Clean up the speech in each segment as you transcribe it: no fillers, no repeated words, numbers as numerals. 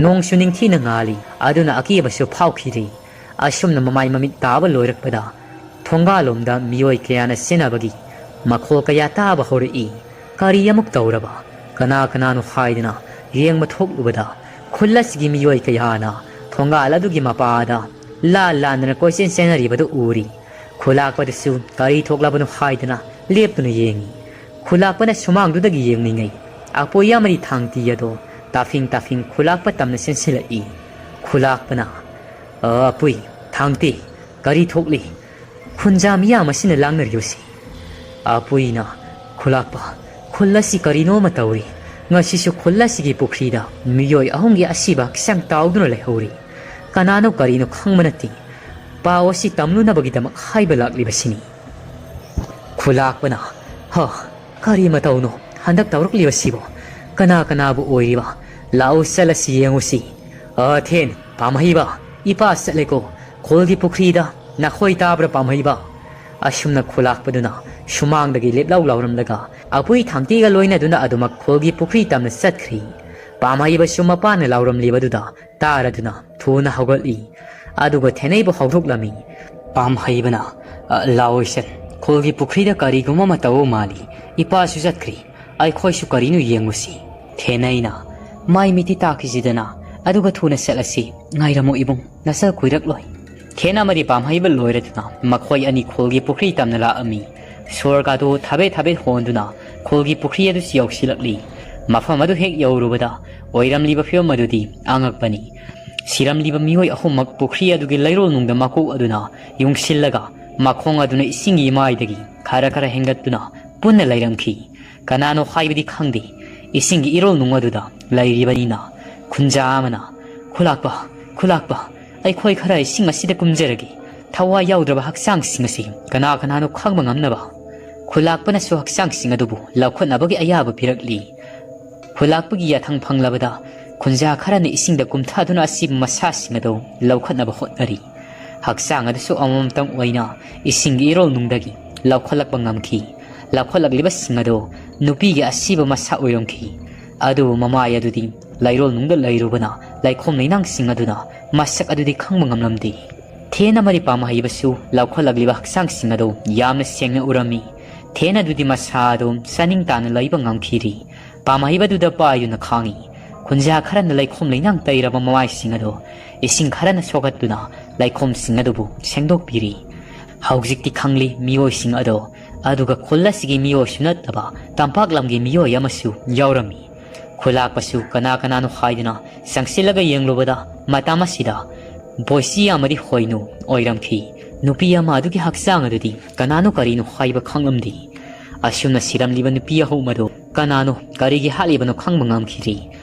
ꯅꯣꯡꯁꯨ ꯅꯤꯡꯊꯤꯅ ꯉꯥꯜꯂꯤ ꯑꯗꯨꯅ ꯑꯀꯤꯕꯁꯨ ꯐꯥꯎꯈꯤꯗꯦ ꯑꯁꯨꯝꯅ ꯃꯃꯥꯏ ꯃꯃꯤꯠ ꯇꯥꯕ ꯂꯣꯏꯔꯛꯄꯗ ꯊꯣꯡꯒꯥꯜꯂꯣꯝꯗ ꯃꯤꯑꯣꯏ ꯀꯌꯥꯅ ꯆꯦꯟꯅꯕꯒꯤ ꯃꯈꯣꯜ ꯀꯌꯥ ꯇꯥꯕ ꯍꯧꯔꯛꯏ ꯀꯔꯤ ꯑꯃꯨꯛ ꯇꯧꯔꯕ ꯀꯅꯥ ꯀꯅꯥꯅꯣ ꯍꯥꯏꯗꯅ ꯌꯦꯡꯕ ꯊꯣꯛꯂꯨꯕꯗ ꯈꯨꯜ ꯑꯁꯤꯒꯤ ꯃꯤꯑꯣꯏ ꯀꯌꯥꯅ ꯊꯣꯡꯒꯥꯜ ꯑꯗꯨꯒꯤ ꯃꯄꯥꯗ ꯂꯥꯟꯗꯅ ꯀꯣꯏꯆꯦꯟ ꯆꯦꯟꯅꯔꯤꯕꯗꯨ ꯎꯔꯤ ꯈꯨꯜꯂꯥꯛꯄꯗꯁꯨ ꯀꯔꯤ ꯊꯣꯛꯂꯕꯅꯣ ꯍꯥꯏꯗꯅ ꯂꯦꯞꯇꯨꯅ ꯌꯦꯡꯉꯤ ꯈꯨꯜꯂꯥꯛꯄꯅ ꯁꯨꯃꯥꯡꯗꯨꯗꯒꯤ ꯌꯦꯡꯂꯤꯉꯩ ꯑꯄꯣꯏ ꯑꯃꯗꯤ ꯊꯥꯡꯇꯤ ꯑꯗꯣ ꯇꯥꯐꯤꯡ ꯈꯨꯜꯂꯥꯛꯄ ꯇꯝꯅ ꯆꯦꯟꯁꯤꯜꯂꯛꯏ ꯈꯨꯜꯂꯥꯛꯄꯅ ꯑꯄꯨꯏ ꯊꯥꯡꯇꯤ ꯀꯔꯤ ꯊꯣꯛꯂꯤ ꯈꯨꯟꯖꯥ ꯃꯤꯌꯥꯝ ꯑꯁꯤꯅ ꯂꯥꯡꯅꯔꯤꯕꯁꯤ ꯑꯄꯨꯏꯅ ꯈꯨꯜꯂꯥꯛꯄ ꯈꯨꯜ ꯑꯁꯤ ꯀꯔꯤꯅꯣꯃ ꯇꯧꯔꯤ ꯉꯁꯤꯁꯨ ꯈꯨꯜ ꯑꯁꯤꯒꯤ ꯄꯨꯈ꯭ꯔꯤꯗ ꯃꯤꯑꯣꯏ ꯑꯍꯨꯝꯒꯤ ꯑꯁꯤꯕ ꯍꯛꯆꯥꯡ ꯇꯥꯎꯗꯨꯅ ꯂꯩꯍꯧꯔꯤ ꯀꯅꯥꯅꯣ ꯀꯔꯤꯅꯣ ꯈꯪꯕ ꯅꯠꯇꯦ ꯄꯥꯎ ꯑꯁꯤ ꯇꯝꯂꯨꯅꯕꯒꯤꯗꯃꯛ ꯍꯥꯏꯕ ꯂꯥꯛꯂꯤꯕꯁꯤꯅꯤ ꯈꯨꯜꯂꯥꯛꯄꯅ ꯀꯔꯤ ꯃꯇꯧꯅꯣ ꯍꯟꯗꯛ ꯇꯧꯔꯛꯂꯤꯕꯁꯤꯕꯣ ꯀꯅꯥ ꯀꯅꯥꯕꯨ ꯑꯣꯏꯔꯤꯕ ꯂꯥꯛꯎ ꯆꯠꯂꯁꯤ ꯌꯦꯡꯉꯨꯁꯤ ꯊꯦꯟ ꯄꯥꯝꯍꯩꯕ ꯏꯄꯥ ꯆꯠꯂꯦꯀꯣ ꯈꯣꯜꯒꯤ ꯄꯨꯈ꯭ꯔꯤꯗ ꯅꯈꯣꯏ ꯇꯥꯕ꯭ꯔꯥ ꯄꯥꯝꯍꯩꯕ ꯑꯁꯨꯝꯅ ꯈꯨꯜꯂꯥꯛꯄꯗꯨꯅ ꯁꯨꯃꯥꯡꯗꯒꯤ ꯂꯦꯞꯂꯧ ꯂꯥꯎꯔꯝꯂꯒ ꯑꯄꯨꯏ ꯊꯥꯡꯇꯤꯒ ꯂꯣꯏꯅꯗꯨꯅ ꯑꯗꯨꯃꯛ ꯈꯣꯜꯒꯤ ꯄꯨꯈ꯭ꯔꯤ ꯇꯝꯅ ꯆꯠꯈ꯭ꯔꯤ ꯄꯥꯝꯍꯩꯕꯁꯨ ꯃꯄꯥꯅ ꯂꯥꯎꯔꯝꯂꯤꯕꯗꯨꯗ ꯇꯥꯔꯗꯨꯅ ꯊꯨꯅ ꯍꯧꯒꯠꯂꯤ ꯑꯗꯨꯒ ꯊꯦꯅꯩꯕꯨ ꯍꯧꯗꯣꯛꯂꯝꯃꯤ ꯄꯥꯝꯍꯩꯕꯅ ꯂꯥꯎꯏꯁꯟ ꯈꯣꯜꯒꯤ ꯄꯨꯈ꯭ꯔꯤꯗ ꯀꯔꯤꯒꯨꯝꯕ ꯑꯃ ꯇꯧꯕ ꯃꯥꯜꯂꯤ ꯏꯄꯥꯁꯨ ꯆꯠꯈ꯭ꯔꯤ ꯑꯩꯈꯣꯏꯁꯨ ꯀꯔꯤꯅꯣ ꯌꯦꯡꯉꯨꯁꯤ ꯊꯦꯅꯩꯅ ꯃꯥꯏ ꯃꯤꯠꯇꯤ ꯇꯥꯈꯤꯁꯤꯗꯅ ꯑꯗꯨꯒ ꯊꯨꯅ ꯆꯠꯂꯁꯤ ꯉꯥꯏꯔꯝꯃꯨ ꯏꯕꯨꯡ ꯅꯆꯜ ꯀꯨꯏꯔꯛꯂꯣꯏ ꯊꯦꯟ ꯑꯃꯗꯤ ꯄꯥꯝꯍꯩꯕ ꯂꯣꯏꯔꯗꯨꯅ ꯃꯈꯣꯏ ꯑꯅꯤ ꯈꯣꯜꯒꯤ ꯄꯨꯈ꯭ꯔꯤ ꯇꯝꯅ ꯂꯥꯛꯑꯝꯃꯤ ꯁꯣꯔꯒꯥꯗꯨ ꯊꯥꯕꯦꯠ ꯍꯣꯟꯗꯨꯅ ꯈꯣꯜꯒꯤ ꯄꯨꯈ꯭ꯔꯤ ꯑꯗꯨꯁꯨ ꯌꯧꯁꯤꯜꯂꯛꯂꯤ ꯃꯐꯝ ꯑꯗꯨ ꯍꯦꯛ ꯌꯧꯔꯨꯕꯗ ꯑꯣꯏꯔꯝꯂꯤꯕ ꯐꯤꯕꯝ ꯑꯗꯨꯗꯤ ꯑꯉꯛꯄꯅꯤ ꯁꯤꯔꯝꯂꯤꯕ ꯃꯤꯑꯣꯏ ꯑꯍꯨꯝꯃꯛ ꯄꯨꯈ꯭ꯔꯤ ꯑꯗꯨꯒꯤ ꯂꯩꯔꯣꯜꯅꯨꯡꯗ ꯃꯀꯣꯛ ꯑꯗꯨꯅ ꯌꯨꯡꯁꯤꯜꯂꯒ ꯃꯈꯣꯡ ꯑꯗꯨꯅ ꯏꯁꯤꯡꯒꯤ ꯏꯃꯥꯏꯗꯒꯤ ꯈꯔ ꯍꯦꯟꯒꯠꯇꯨꯅ ꯄꯨꯟꯅ ꯂꯩꯔꯝꯈꯤ ꯀꯅꯥꯅꯣ ꯍꯥꯏꯕꯗꯤ ꯈꯪꯗꯦ ꯏꯁꯤꯡꯒꯤ ꯏꯔꯣꯜꯅꯨꯡ ꯑꯗꯨꯗ ꯂꯩꯔꯤꯕꯅꯤꯅ ꯈꯨꯟꯖꯥ ꯑꯃꯅ ꯈꯨꯜꯂꯥꯛꯄ ꯑꯩꯈꯣꯏ ꯈꯔ ꯏꯁꯤꯡ ꯑꯁꯤꯗ ꯀꯨꯝꯖꯔꯒꯦ ꯊꯋꯥꯏ ꯌꯥꯎꯗ꯭ꯔꯕ ꯍꯛꯆꯥꯡꯁꯤꯡ ꯑꯁꯤ ꯀꯅꯥꯅꯣ ꯈꯪꯕ ꯉꯝꯅꯕ ꯈꯨꯜꯂꯥꯛꯄꯅꯁꯨ ꯍꯛꯆꯥꯡꯁꯤꯡ ꯑꯗꯨꯕꯨ ꯂꯧꯈꯠꯅꯕꯒꯤ ꯑꯌꯥꯕ ꯄꯤꯔꯛꯂꯤ ꯈꯨꯜꯂꯥꯛꯄꯒꯤ ꯌꯥꯊꯪ ꯐꯪꯂꯕꯗ ꯈꯨꯟꯖꯥ ꯈꯔꯅ ꯏꯁꯤꯡꯗ ꯀꯨꯝꯊꯗꯨꯅ ꯑꯁꯤꯕ ꯃꯁꯥꯁꯤꯡ ꯑꯗꯨ ꯂꯧꯈꯠꯅꯕ ꯍꯣꯠꯅꯔꯤ ꯍꯛꯆꯥꯡ ꯑꯗꯨꯁꯨ ꯑꯃꯃꯝꯇꯪ ꯑꯣꯏꯅ ꯏꯁꯤꯡꯒꯤ ꯏꯔꯣꯜꯅꯨꯡꯗꯒꯤ ꯂꯧꯈꯠꯂꯛꯄ ꯉꯝꯈꯤ ꯂꯧꯈꯠꯂꯛꯂꯤꯕꯁꯤꯡ ꯑꯗꯨ ꯅꯨꯄꯤꯒꯤ ꯑꯁꯤꯕ ꯃꯁꯥ ꯑꯣꯏꯔꯝꯈꯤ ꯑꯗꯨꯕꯨ ꯃꯃꯥꯏ ꯑꯗꯨꯗꯤ ꯂꯩꯔꯣꯜꯅꯨꯡꯗ ꯂꯩꯔꯨꯕꯅ ꯂꯩꯈꯣꯝ ꯂꯩꯅꯥꯡꯁꯤꯡ ꯑꯗꯨꯅ ꯃꯁꯛ ꯑꯗꯨꯗꯤ ꯈꯪꯕ ꯉꯝꯂꯝꯗꯦ ꯊꯦꯟ ꯑꯃꯗꯤ ꯄꯥꯝꯍꯩꯕꯁꯨ ꯂꯧꯈꯠꯂꯛꯂꯤꯕ ꯍꯛꯆꯥꯡꯁꯤꯡ ꯑꯗꯨ ꯌꯥꯝꯅ ꯁꯦꯡꯅ ꯎꯔꯝꯃꯤ ꯊꯦꯟ ꯑꯗꯨꯗꯤ ꯃꯁꯥ ꯑꯗꯨ ꯆꯥꯅꯤꯡ ꯇꯥꯅ ꯂꯩꯕ ꯉꯝꯈꯤꯔꯤ ꯄꯥꯝꯍꯩꯕꯗꯨꯗ ꯄꯥꯏꯗꯨꯅ ꯈꯥꯡꯉꯤ ꯈꯨꯟꯖꯥ ꯈꯔꯅ ꯂꯩꯈꯣꯝ ꯂꯩꯅꯥꯡ ꯇꯩꯔꯕ ꯃꯃꯥꯏꯁꯤꯡ ꯑꯗꯨ ꯏꯁꯤꯡ ꯈꯔꯅ ꯁꯣꯛꯍꯠꯇꯨꯅ ꯂꯩꯈꯣꯝꯁꯤꯡ ꯑꯗꯨꯕꯨ ꯁꯦꯡꯗꯣꯛꯄꯤꯔꯤ ꯍꯧꯖꯤꯛꯇꯤ ꯈꯪꯂꯤ ꯃꯤꯑꯣꯏꯁꯤꯡ ꯑꯗꯣ ꯑꯗꯨꯒ ꯈꯨꯜ ꯑꯁꯤꯒꯤ ꯃꯤꯑꯣꯏꯁꯨ ꯅꯠꯇꯕ ꯇꯝꯄꯥꯛ ꯂꯝꯒꯤ ꯃꯤꯑꯣꯏ ꯑꯃꯁꯨ ꯌꯥꯎꯔꯝꯃꯤ ꯈꯨꯜꯂꯥꯛꯄꯁꯨ ꯀꯅꯥꯅꯣ ꯍꯥꯏꯗꯨꯅ ꯆꯪꯁꯤꯜꯂꯒ ꯌꯦꯡꯂꯨꯕꯗ ꯃꯇꯝ ꯑꯁꯤꯗ ꯕꯣꯏꯁꯤ ꯑꯃꯗꯤ ꯍꯣꯏꯅꯨ ꯑꯣꯏꯔꯝꯈꯤ ꯅꯨꯄꯤ ꯑꯃ ꯑꯗꯨꯒꯤ ꯍꯛꯆꯥꯡ ꯑꯗꯨꯗꯤ ꯀꯅꯥꯅꯣ ꯀꯔꯤꯅꯣ ꯍꯥꯏꯕ ꯈꯪꯂꯝꯗꯦ ꯑꯁꯨꯝꯅ ꯁꯤꯔꯝꯂꯤꯕ ꯅꯨꯄꯤ ꯑꯍꯨꯝ ꯑꯗꯨ ꯀꯅꯥꯅꯣ ꯀꯔꯤꯒꯤ ꯍꯥꯠꯂꯤꯕꯅꯣ ꯈꯪꯕ ꯉꯝꯈꯤꯗꯦ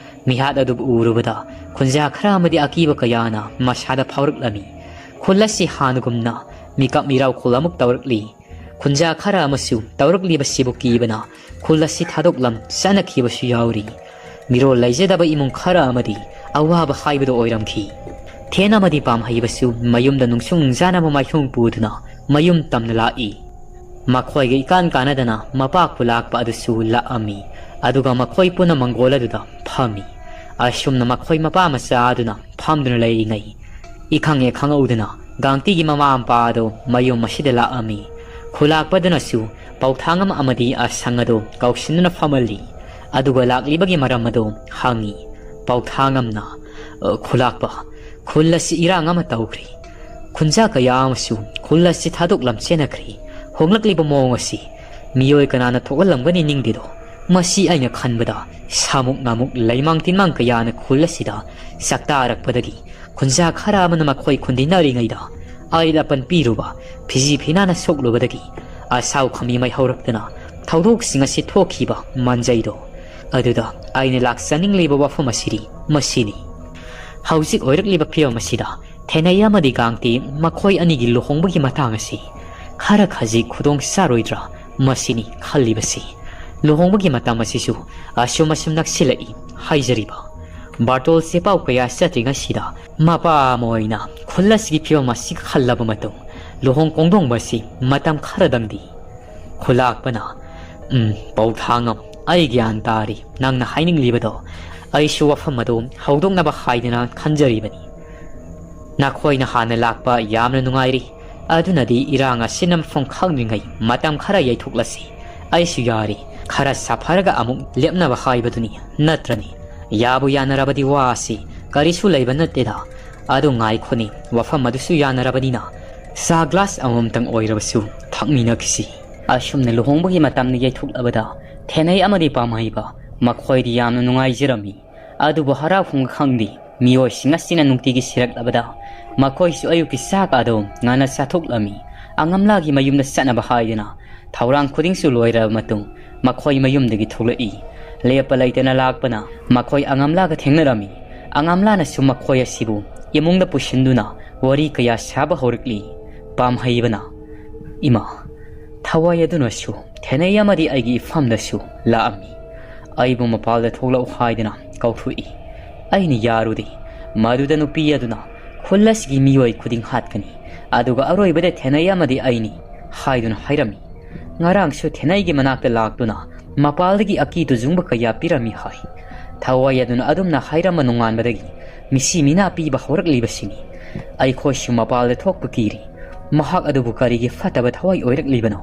ꯃꯤꯍꯥꯠ ꯑꯗꯨꯕꯨ ꯎꯔꯨꯕꯗ ꯈꯨꯟꯖꯥ ꯈꯔ ꯑꯃꯗꯤ ꯑꯀꯤꯕ ꯀꯌꯥꯅ ꯃꯁꯥꯗ ꯐꯥꯎꯔꯛꯂꯝꯃꯤ ꯈꯨꯜ ꯑꯁꯤ ꯍꯥꯟꯅꯒꯨꯝꯅ ꯃꯤꯀꯞ ꯃꯤꯔꯥꯎꯈꯣꯜ ꯑꯃꯨꯛ ꯇꯧꯔꯛꯂꯤ ꯈꯨꯟꯖꯥ ꯈꯔ ꯑꯃꯁꯨ ꯇꯧꯔꯛꯂꯤꯕꯁꯤꯕꯨ ꯀꯤꯕꯅ ꯈꯨꯜ ꯑꯁꯤ ꯊꯥꯗꯣꯛꯂꯝ ꯆꯠꯅꯈꯤꯕꯁꯨ ꯌꯥꯎꯔꯤ ꯃꯤꯔꯣꯜ ꯂꯩꯖꯗꯕ ꯏꯃꯨꯡ ꯈꯔ ꯑꯃꯗꯤ ꯑꯋꯥꯕ ꯍꯥꯏꯕꯗꯨ ꯑꯣꯏꯔꯝꯈꯤ ꯊꯦꯟ ꯑꯃꯗꯤ ꯄꯥꯝꯍꯩꯕꯁꯨ ꯃꯌꯨꯝꯗ ꯅꯨꯡꯁꯨꯡ ꯅꯨꯡꯖꯥꯅꯕ ꯃꯥꯏꯊꯣꯡ ꯄꯨꯗꯨꯅ ꯃꯌꯨꯝ ꯇꯝꯅ ꯂꯥꯛꯏ ꯃꯈꯣꯏꯒ ꯏꯀꯥꯟ ꯀꯥꯟꯅꯗꯅ ꯃꯄꯥ ꯈꯨꯜꯂꯥꯛꯄ ꯑꯗꯨꯁꯨ ꯂꯥꯛꯑꯝꯃꯤ ꯑꯗꯨꯒ ꯃꯈꯣꯏ ꯄꯨꯟꯅ ꯃꯪꯒꯣꯜ ꯑꯗꯨꯗ ꯐꯝꯃꯤ ꯑꯁꯨꯝꯅ ꯃꯈꯣꯏ ꯃꯄꯥ ꯃꯆꯥ ꯑꯗꯨꯅ ꯐꯝꯗꯨꯅ ꯂꯩꯔꯤꯉꯩ ꯏꯈꯪ ꯍꯦꯛ ꯈꯪꯍꯧꯗꯅ ꯒꯥꯡꯇꯤꯒꯤ ꯃꯃꯥ ꯃꯄꯥ ꯑꯗꯨ ꯃꯌꯨꯝ ꯑꯁꯤꯗ ꯂꯥꯛꯑꯝꯃꯤ ꯈꯨꯜꯂꯥꯛꯄꯗꯨꯅꯁꯨ ꯄꯥꯎꯊꯥꯡꯉꯝ ꯑꯃꯗꯤ ꯑꯁꯪ ꯑꯗꯨ ꯀꯧꯁꯤꯟꯗꯨꯅ ꯐꯝꯍꯜꯂꯤ ꯑꯗꯨꯒ ꯂꯥꯛꯂꯤꯕꯒꯤ ꯃꯔꯝ ꯑꯗꯨ ꯍꯪꯉꯤ ꯄꯥꯎꯊꯥꯡꯉꯝꯅ ꯈꯨꯜꯂꯥꯛꯄ ꯈꯨꯜ ꯑꯁꯤ ꯏꯔꯥꯡ ꯑꯃ ꯇꯧꯈ꯭ꯔꯤ ꯈꯨꯟꯖꯥ ꯀꯌꯥ ꯑꯃꯁꯨ ꯈꯨꯜ ꯑꯁꯤ ꯊꯥꯗꯣꯛꯂꯝ ꯆꯦꯟꯅꯈ꯭ꯔꯤ ꯍꯣꯡꯂꯛꯂꯤꯕ ꯃꯑꯣꯡ ꯑꯁꯤ ꯃꯤꯑꯣꯏ ꯀꯅꯥꯅ ꯊꯣꯛꯍꯜꯂꯝꯒꯅꯤ ꯅꯤꯡꯗꯦꯗꯣ ꯃꯁꯤ ꯑꯩꯅ ꯈꯟꯕꯗ ꯁꯥꯃꯨꯛ ꯅꯥꯃꯨꯛ ꯂꯩꯃꯥꯡ ꯇꯤꯟꯃꯥꯡ ꯀꯌꯥꯅ ꯈꯨꯜ ꯑꯁꯤꯗ ꯆꯥꯛꯇꯥꯔꯛꯄꯗꯒꯤ ꯈꯨꯟꯖꯥ ꯈꯔ ꯑꯃꯅ ꯃꯈꯣꯏ ꯈꯨꯟꯗꯤꯟꯅꯔꯤꯉꯩꯗ ꯑꯩꯠ ꯑꯄꯟ ꯄꯤꯔꯨꯕ ꯐꯤꯖꯤ ꯐꯤꯅꯥꯅ ꯁꯣꯛꯂꯨꯕꯗꯒꯤ ꯑꯁꯥꯎ ꯈꯥꯃꯤ ꯃꯩ ꯍꯧꯔꯛꯇꯨꯅ ꯊꯧꯗꯣꯛꯁꯤꯡ ꯑꯁꯤ ꯊꯣꯛꯈꯤꯕ ꯃꯥꯟꯖꯩꯗꯣ ꯑꯗꯨꯗ ꯑꯩꯅ ꯂꯥꯛꯆꯅꯤꯡꯂꯤꯕ ꯋꯥꯐꯝ ꯑꯁꯤꯗꯤ ꯃꯁꯤꯅꯤ ꯍꯧꯖꯤꯛ ꯑꯣꯏꯔꯛꯂꯤꯕ ꯐꯤꯕꯝ ꯑꯁꯤꯗ ꯊꯦꯅꯩ ꯑꯃꯗꯤ ꯒꯥꯡꯇꯤ ꯃꯈꯣꯏ ꯑꯅꯤꯒꯤ ꯂꯨꯍꯣꯡꯕꯒꯤ ꯃꯇꯥꯡ ꯑꯁꯤ ꯈꯔ ꯈꯖꯤꯛ ꯈꯨꯗꯣꯡ ꯆꯥꯔꯣꯏꯗ꯭ꯔꯥ ꯃꯁꯤꯅꯤ ꯈꯜꯂꯤꯕꯁꯤ ꯂꯨꯍꯣꯡꯕꯒꯤ ꯃꯇꯝ ꯑꯁꯤꯁꯨ ꯑꯁꯨꯝ ꯅꯛꯁꯤꯜꯂꯛꯏ ꯍꯥꯏꯖꯔꯤꯕ ꯕꯥꯔꯇꯣꯜꯁꯦ ꯄꯥꯎ ꯀꯌꯥ ꯆꯠꯇ꯭ꯔꯤꯉꯩꯁꯤꯗ ꯃꯄꯥ ꯑꯃ ꯑꯣꯏꯅ ꯈꯨꯜ ꯑꯁꯤꯒꯤ ꯐꯤꯕꯝ ꯑꯁꯤ ꯈꯜꯂꯕ ꯃꯇꯨꯡ ꯂꯨꯍꯣꯡ ꯈꯣꯡꯗꯣꯡꯕ ꯑꯁꯤ ꯃꯇꯝ ꯈꯔꯗꯪꯗꯤ ꯈꯨꯜꯂꯥꯛꯄꯅ ꯄꯥꯎꯊꯥꯡꯉꯝ ꯑꯩ ꯒ꯭ꯌꯥꯟ ꯇꯥꯔꯤ ꯅꯪꯅ ꯍꯥꯏꯅꯤꯡꯂꯤꯕꯗꯣ ꯑꯩꯁꯨ ꯋꯥꯐꯝ ꯑꯗꯨ ꯍꯧꯗꯣꯛꯅꯕ ꯍꯥꯏꯗꯅ ꯈꯟꯖꯔꯤꯕꯅꯤ ꯅꯈꯣꯏꯅ ꯍꯥꯟꯅ ꯂꯥꯛꯄ ꯌꯥꯝꯅ ꯅꯨꯡꯉꯥꯏꯔꯤ ꯑꯗꯨꯅꯗꯤ ꯏꯔꯥꯡ ꯑꯁꯤꯅ ꯃꯐꯝ ꯈꯪꯗ꯭ꯔꯤꯉꯩ ꯃꯇꯝ ꯈꯔ ꯌꯩꯊꯣꯛꯂꯁꯤ ꯑꯩꯁꯨ ꯌꯥꯔꯤ ꯈꯔ ꯁꯥꯐꯔꯒ ꯑꯃꯨꯛ ꯂꯦꯞꯅꯕ ꯍꯥꯏꯕꯗꯨꯅꯤ ꯅꯠꯇ꯭ꯔꯅꯤ ꯌꯥꯕꯨ ꯌꯥꯅꯔꯕꯗꯤ ꯋꯥ ꯑꯁꯤ ꯀꯔꯤꯁꯨ ꯂꯩꯕ ꯅꯠꯇꯦꯗ ꯑꯗꯨ ꯉꯥꯏꯈꯣꯅꯤ ꯋꯥꯐꯝ ꯑꯗꯨꯁꯨ ꯌꯥꯅꯔꯕꯅꯤꯅ ꯆꯥ ꯒ꯭ꯂꯥꯁ ꯑꯃꯃꯝꯇꯪ ꯑꯣꯏꯔꯕꯁꯨ ꯊꯛꯃꯤꯟꯅꯈꯤꯁꯤ ꯑꯁꯨꯝꯅ ꯂꯨꯍꯣꯡꯕꯒꯤ ꯃꯇꯝꯅ ꯌꯩꯊꯣꯛꯂꯕꯗ ꯊꯦꯅꯩ ꯑꯃꯗꯤ ꯄꯥꯝꯍꯩꯕ ꯃꯈꯣꯏꯗꯤ ꯌꯥꯝꯅ ꯅꯨꯡꯉꯥꯏꯖꯔꯝꯃꯤ ꯑꯗꯨꯕꯨ ꯍꯔꯥꯎꯐꯝ ꯈꯪꯗꯦ ꯃꯤꯑꯣꯏꯁꯤꯡ ꯑꯁꯤꯅ ꯅꯨꯡꯇꯤꯒꯤ ꯁꯤꯔꯛꯂꯕꯗ ꯃꯈꯣꯏꯁꯨ ꯑꯌꯨꯛꯀꯤ ꯆꯥꯛ ꯑꯗꯨ ꯉꯟꯅ ꯆꯥꯊꯣꯛꯂꯝꯃꯤ ꯑꯉꯝꯂꯥꯒꯤ ꯃꯌꯨꯝꯗ ꯆꯠꯅꯕ ꯍꯥꯏꯗꯅ ꯊꯧꯔꯥꯡ ꯈꯨꯗꯤꯡꯁꯨ ꯂꯣꯏꯔꯕ ꯃꯇꯨꯡ ꯃꯈꯣꯏ ꯃꯌꯨꯝꯗꯒꯤ ꯊꯣꯛꯂꯛꯏ ꯂꯦꯞꯄ ꯂꯩꯇꯅ ꯂꯥꯛꯄꯅ ꯃꯈꯣꯏ ꯑꯉꯝꯂꯥꯒ ꯊꯦꯡꯅꯔꯝꯃꯤ ꯑꯉꯝꯂꯥꯅꯁꯨ ꯃꯈꯣꯏ ꯑꯁꯤꯕꯨ ꯏꯃꯨꯡꯗ ꯄꯨꯁꯤꯟꯗꯨꯅ ꯋꯥꯔꯤ ꯀꯌꯥ ꯁꯥꯕ ꯍꯧꯔꯛꯂꯤ ꯄꯥꯝꯍꯩꯕꯅ ꯏꯃꯥ ꯊꯋꯥꯏ ꯑꯗꯨꯅꯁꯨ ꯊꯦꯅꯩ ꯑꯃꯗꯤ ꯑꯩꯒꯤ ꯏꯐꯝꯗꯁꯨ ꯂꯥꯛꯑꯝꯃꯤ ꯑꯩꯕꯨ ꯃꯄꯥꯜꯗ ꯊꯣꯛꯂꯛꯎ ꯍꯥꯏꯗꯅ ꯀꯧꯊꯣꯛꯏ ꯑꯩꯅ ꯌꯥꯔꯨꯗꯦ ꯃꯗꯨꯗ ꯅꯨꯄꯤ ꯑꯗꯨꯅ ꯈꯨꯜ ꯑꯁꯤꯒꯤ ꯃꯤꯑꯣꯏ ꯈꯨꯗꯤꯡ ꯍꯥꯠꯀꯅꯤ ꯑꯗꯨꯒ ꯑꯔꯣꯏꯕꯗ ꯊꯦꯅꯩ ꯑꯃꯗꯤ ꯑꯩꯅꯤ ꯍꯥꯏꯗꯨꯅ ꯍꯥꯏꯔꯝꯃꯤ ꯉꯔꯥꯡꯁꯨ ꯊꯦꯅꯩꯒꯤ ꯃꯅꯥꯛꯇ ꯂꯥꯛꯇꯨꯅ ꯃꯄꯥꯜꯗꯒꯤ ꯑꯀꯤ ꯇꯨꯖꯨꯡꯕ ꯀꯌꯥ ꯄꯤꯔꯝꯃꯤ ꯍꯥꯏ ꯊꯋꯥꯏ ꯑꯗꯨꯅ ꯑꯗꯨꯝꯅ ꯍꯥꯏꯔꯝꯕ ꯅꯣꯡꯉꯥꯟꯕꯗꯒꯤ ꯃꯤꯁꯤ ꯃꯤꯅꯥ ꯄꯤꯕ ꯍꯧꯔꯛꯂꯤꯕꯁꯤꯅꯤ ꯑꯩꯈꯣꯏꯁꯨ ꯃꯄꯥꯜꯗ ꯊꯣꯛꯄ ꯀꯤꯔꯤ ꯃꯍꯥꯛ ꯑꯗꯨꯕꯨ ꯀꯔꯤꯒꯤ ꯐꯠꯇꯕ ꯊꯋꯥꯏ ꯑꯣꯏꯔꯛꯂꯤꯕꯅꯣ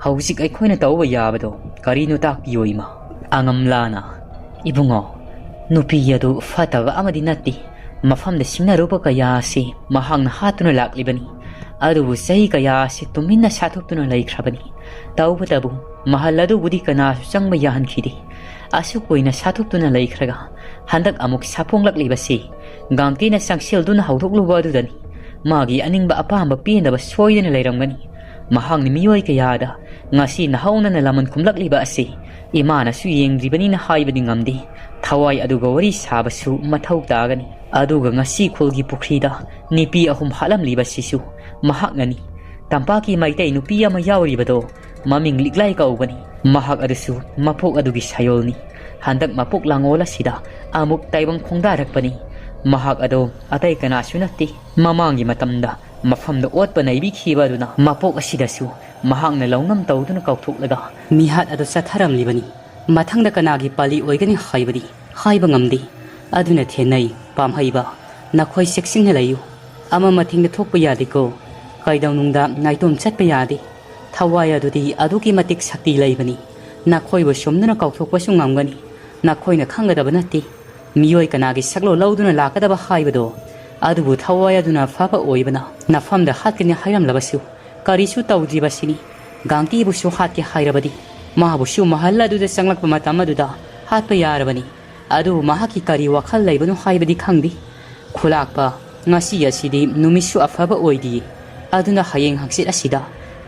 ꯍꯧꯖꯤꯛ ꯑꯩꯈꯣꯏꯅ ꯇꯧꯕ ꯌꯥꯕꯗꯣ ꯀꯔꯤꯅꯣ ꯇꯥꯛꯄꯤꯌꯣ ꯏꯃꯥ ꯑꯉꯝꯂꯥꯅ ꯏꯕꯨꯡꯉꯣ ꯅꯨꯄꯤ ꯑꯗꯨ ꯐꯠꯇꯕ ꯑꯃꯗꯤ ꯅꯠꯇꯦ ꯃꯐꯝꯗ ꯁꯤꯡꯅꯔꯨꯕ ꯀꯌꯥ ꯑꯁꯤ ꯃꯍꯥꯛꯅ ꯍꯥꯠꯇꯨꯅ ꯂꯥꯛꯂꯤꯕꯅꯤ ꯑꯗꯨꯕꯨ ꯆꯍꯤ ꯀꯌꯥ ꯑꯁꯤ ꯇꯨꯃꯤꯟꯅ ꯁꯥꯊꯣꯛꯇꯨꯅ ꯂꯩꯈ꯭ꯔꯕꯅꯤ ꯇꯧꯕꯇꯕꯨ ꯃꯍꯜ ꯑꯗꯨꯕꯨꯗꯤ ꯀꯅꯥꯁꯨ ꯆꯪꯕ ꯌꯥꯍꯟꯈꯤꯗꯦ ꯑꯁꯨꯛ ꯀꯨꯏꯅ ꯁꯥꯊꯣꯛꯇꯨꯅ ꯂꯩꯈ꯭ꯔꯒ ꯍꯟꯗꯛ ꯑꯃꯨꯛ ꯁꯥꯐꯣꯡꯂꯛꯂꯤꯕꯁꯤ ꯒꯥꯡꯇꯤꯅ ꯆꯪꯁꯤꯜꯗꯨꯅ ꯍꯧꯗꯣꯛꯂꯨꯕ ꯑꯗꯨꯗꯅꯤ ꯃꯥꯒꯤ ꯑꯅꯤꯡꯕ ꯑꯄꯥꯝꯕ ꯄꯦꯟꯗꯕ ꯁꯣꯏꯗꯅ ꯂꯩꯔꯝꯒꯅꯤ ꯃꯍꯥꯛꯅ ꯃꯤꯑꯣꯏ ꯀꯌꯥꯗ ꯉꯁꯤ ꯅꯍꯧꯅꯅ ꯂꯃꯟ ꯈꯨꯝꯂꯛꯂꯤꯕ ꯑꯁꯤ ꯏꯃꯥꯅꯁꯨ ꯌꯦꯡꯗ꯭ꯔꯤꯕꯅꯤꯅ ꯍꯥꯏꯕꯗꯤ ꯉꯝꯗꯦ ꯊꯋꯥꯏ ꯑꯗꯨꯒ ꯋꯥꯔꯤ ꯁꯥꯕꯁꯨ ꯃꯊꯧ ꯇꯥꯒꯅꯤ ꯑꯗꯨꯒ ꯉꯁꯤ ꯈꯨꯜꯒꯤ ꯄꯨꯈ꯭ꯔꯤꯗ ꯅꯨꯄꯤ 3 ꯍꯥꯠꯂꯝꯂꯤꯕꯁꯤꯁꯨ ꯃꯍꯥꯛꯅꯅꯤ ꯇꯝꯄꯥꯛꯀꯤ ꯃꯩꯇꯩ ꯅꯨꯄꯤ ꯑꯃ ꯌꯥꯎꯔꯤꯕꯗꯣ ꯃꯃꯤꯡ ꯂꯤꯛꯂꯥꯏ ꯀꯧꯕꯅꯤ ꯃꯍꯥꯛ ꯑꯗꯨꯁꯨ ꯃꯄꯣꯛ ꯑꯗꯨꯒꯤ ꯁꯥꯌꯣꯜꯅꯤ ꯍꯟꯗꯛ ꯃꯄꯣꯛ ꯂꯥꯡꯒꯣꯜ ꯑꯁꯤꯗ ꯑꯃꯨꯛ ꯇꯥꯏꯕꯪ ꯈꯣꯡꯗꯥꯔꯛꯄꯅꯤ ꯃꯍꯥꯛ ꯑꯗꯣ ꯑꯇꯩ ꯀꯅꯥꯁꯨ ꯅꯠꯇꯦ ꯃꯃꯥꯡꯒꯤ ꯃꯇꯝꯗ ꯃꯐꯝꯗ ꯑꯣꯠꯄ ꯅꯩꯕꯤꯈꯤꯕ ꯑꯗꯨꯅ ꯃꯄꯣꯛ ꯑꯁꯤꯗꯁꯨ ꯃꯍꯥꯛꯅ ꯂꯧꯅꯝ ꯇꯧꯗꯨꯅ ꯀꯧꯊꯣꯛꯂꯒ ꯃꯤꯍꯥꯠ ꯑꯗꯨ ꯆꯠꯊꯔꯝꯂꯤꯕꯅꯤ ꯃꯊꯪꯗ ꯀꯅꯥꯒꯤ ꯄꯥꯂꯤ ꯑꯣꯏꯒꯅꯤ ꯍꯥꯏꯕꯗꯤ ꯍꯥꯏꯕ ꯉꯝꯗꯦ ꯑꯗꯨꯅ ꯊꯦꯅꯩ ꯄꯥꯝꯍꯩꯕ ꯅꯈꯣꯏ ꯆꯦꯛꯁꯤꯟꯅ ꯂꯩꯌꯨ ꯑꯃ ꯃꯊꯤꯡꯗ ꯊꯣꯛꯄ ꯌꯥꯗꯦꯀꯣ ꯀꯩꯗꯧꯅꯨꯡꯗ ꯅꯥꯏꯇꯣꯝ ꯆꯠꯄ ꯌꯥꯗꯦ ꯊꯋꯥꯏ ꯑꯗꯨꯗꯤ ꯑꯗꯨꯛꯀꯤ ꯃꯇꯤꯛ ꯁꯛꯇꯤ ꯂꯩꯕꯅꯤ ꯅꯈꯣꯏꯕꯨ ꯁꯨꯝꯗꯨꯅ ꯀꯧꯊꯣꯛꯄꯁꯨ ꯉꯝꯒꯅꯤ ꯅꯈꯣꯏꯅ ꯈꯪꯒꯗꯕ ꯅꯠꯇꯦ ꯃꯤꯑꯣꯏ ꯀꯅꯥꯒꯤ ꯁꯛꯂꯣꯟ ꯂꯧꯗꯨꯅ ꯂꯥꯛꯀꯗꯕ ꯍꯥꯏꯕꯗꯣ ꯑꯗꯨꯕꯨ ꯊꯋꯥꯏ ꯑꯗꯨꯅ ꯐꯕ ꯑꯣꯏꯕꯅ ꯅꯐꯝꯗ ꯍꯥꯠꯀꯅꯤ ꯍꯥꯏꯔꯝꯂꯕꯁꯨ ꯀꯔꯤꯁꯨ ꯇꯧꯗ꯭ꯔꯤꯕꯁꯤꯅꯤ ꯒꯥꯡꯇꯤꯕꯨꯁꯨ ꯍꯥꯠꯀꯦ ꯍꯥꯏꯔꯕꯗꯤ ꯃꯥꯕꯨꯁꯨ ꯃꯍꯜ ꯑꯗꯨꯗ ꯆꯪꯂꯛꯄ ꯃꯇꯝ ꯑꯗꯨꯗ ꯍꯥꯠꯄ ꯌꯥꯔꯕꯅꯤ ꯑꯗꯨꯕꯨ ꯃꯍꯥꯛꯀꯤ ꯀꯔꯤ ꯋꯥꯈꯜ ꯂꯩꯕꯅꯣ ꯍꯥꯏꯕꯗꯤ ꯈꯪꯗꯦ ꯈꯨꯂꯥꯛꯄ ꯉꯁꯤ ꯑꯁꯤꯗꯤ ꯅꯨꯃꯤꯠꯁꯨ ꯑꯐꯕ ꯑꯣꯏꯗꯤꯌꯦ ꯑꯗꯨꯅ ꯍꯌꯦꯡ ꯍꯪꯆꯤꯠ ꯑꯁꯤꯗ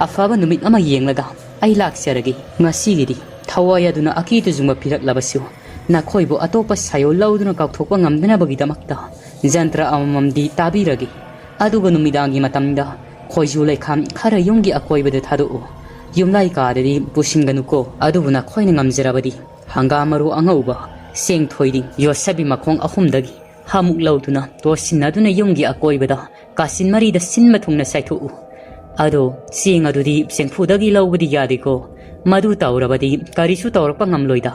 ꯑꯐꯕ ꯅꯨꯃꯤꯠ ꯑꯃ ꯌꯦꯡꯂꯒ ꯑꯩ ꯂꯥꯛꯆꯔꯒꯦ ꯉꯁꯤꯒꯤꯗꯤ ꯊꯋꯥꯏ ꯑꯗꯨꯅ ꯑꯀꯤ ꯇꯨꯖꯨꯡꯕ ꯄꯤꯔꯛꯂꯕꯁꯨ ꯅꯈꯣꯏꯕꯨ ꯑꯇꯣꯞꯄ ꯁꯥꯌꯣꯜ ꯂꯧꯗꯨꯅ ꯀꯥꯎꯊꯣꯛꯄ ꯉꯝꯗꯅꯕꯒꯤꯗꯃꯛꯇ ꯖꯟꯇ꯭ꯔ ꯑꯃꯃꯝꯗꯤ ꯇꯥꯕꯤꯔꯒꯦ ꯑꯗꯨꯒ ꯅꯨꯃꯤꯗꯥꯡꯒꯤ ꯃꯇꯝꯗ ꯈꯣꯏꯖꯨ ꯂꯩꯈꯥꯝ ꯈꯔ ꯌꯨꯝꯒꯤ ꯑꯀꯣꯏꯕꯗ ꯊꯥꯗꯣꯛꯎ ꯌꯨꯝꯂꯥꯏ ꯀꯥꯗꯗꯤ ꯄꯨꯁꯤꯟꯒꯅꯨꯀꯣ ꯑꯗꯨꯕꯨ ꯅꯈꯣꯏꯅ ꯉꯝꯖꯔꯕꯗꯤ ꯍꯪꯒꯥꯝ ꯃꯔꯨ ꯑꯉꯧꯕ ꯆꯦꯡ ꯊꯣꯏꯗꯤꯡ ꯌꯣꯠꯁꯕꯤ ꯃꯈꯣꯡ 3ꯗꯒꯤ ꯍꯥꯃꯨꯛ ꯂꯧꯗꯨꯅ ꯇꯣꯠꯁꯤꯟꯅꯗꯨꯅ ꯌꯨꯝꯒꯤ ꯑꯀꯣꯏꯕꯗ ꯀꯥꯆꯤꯟ ꯃꯔꯤꯗ ꯁꯤꯟꯕ ꯊꯨꯡꯅ ꯆꯥꯏꯊꯣꯛꯎ ꯑꯗꯣ ꯆꯦꯡ ꯑꯗꯨꯗꯤ ꯆꯦꯡꯐꯨꯗꯒꯤ ꯂꯧꯕꯗꯤ ꯌꯥꯗꯦꯀꯣ ꯃꯗꯨ ꯇꯧꯔꯕꯗꯤ ꯀꯔꯤꯁꯨ ꯇꯧꯔꯛꯄ ꯉꯝꯂꯣꯏꯗ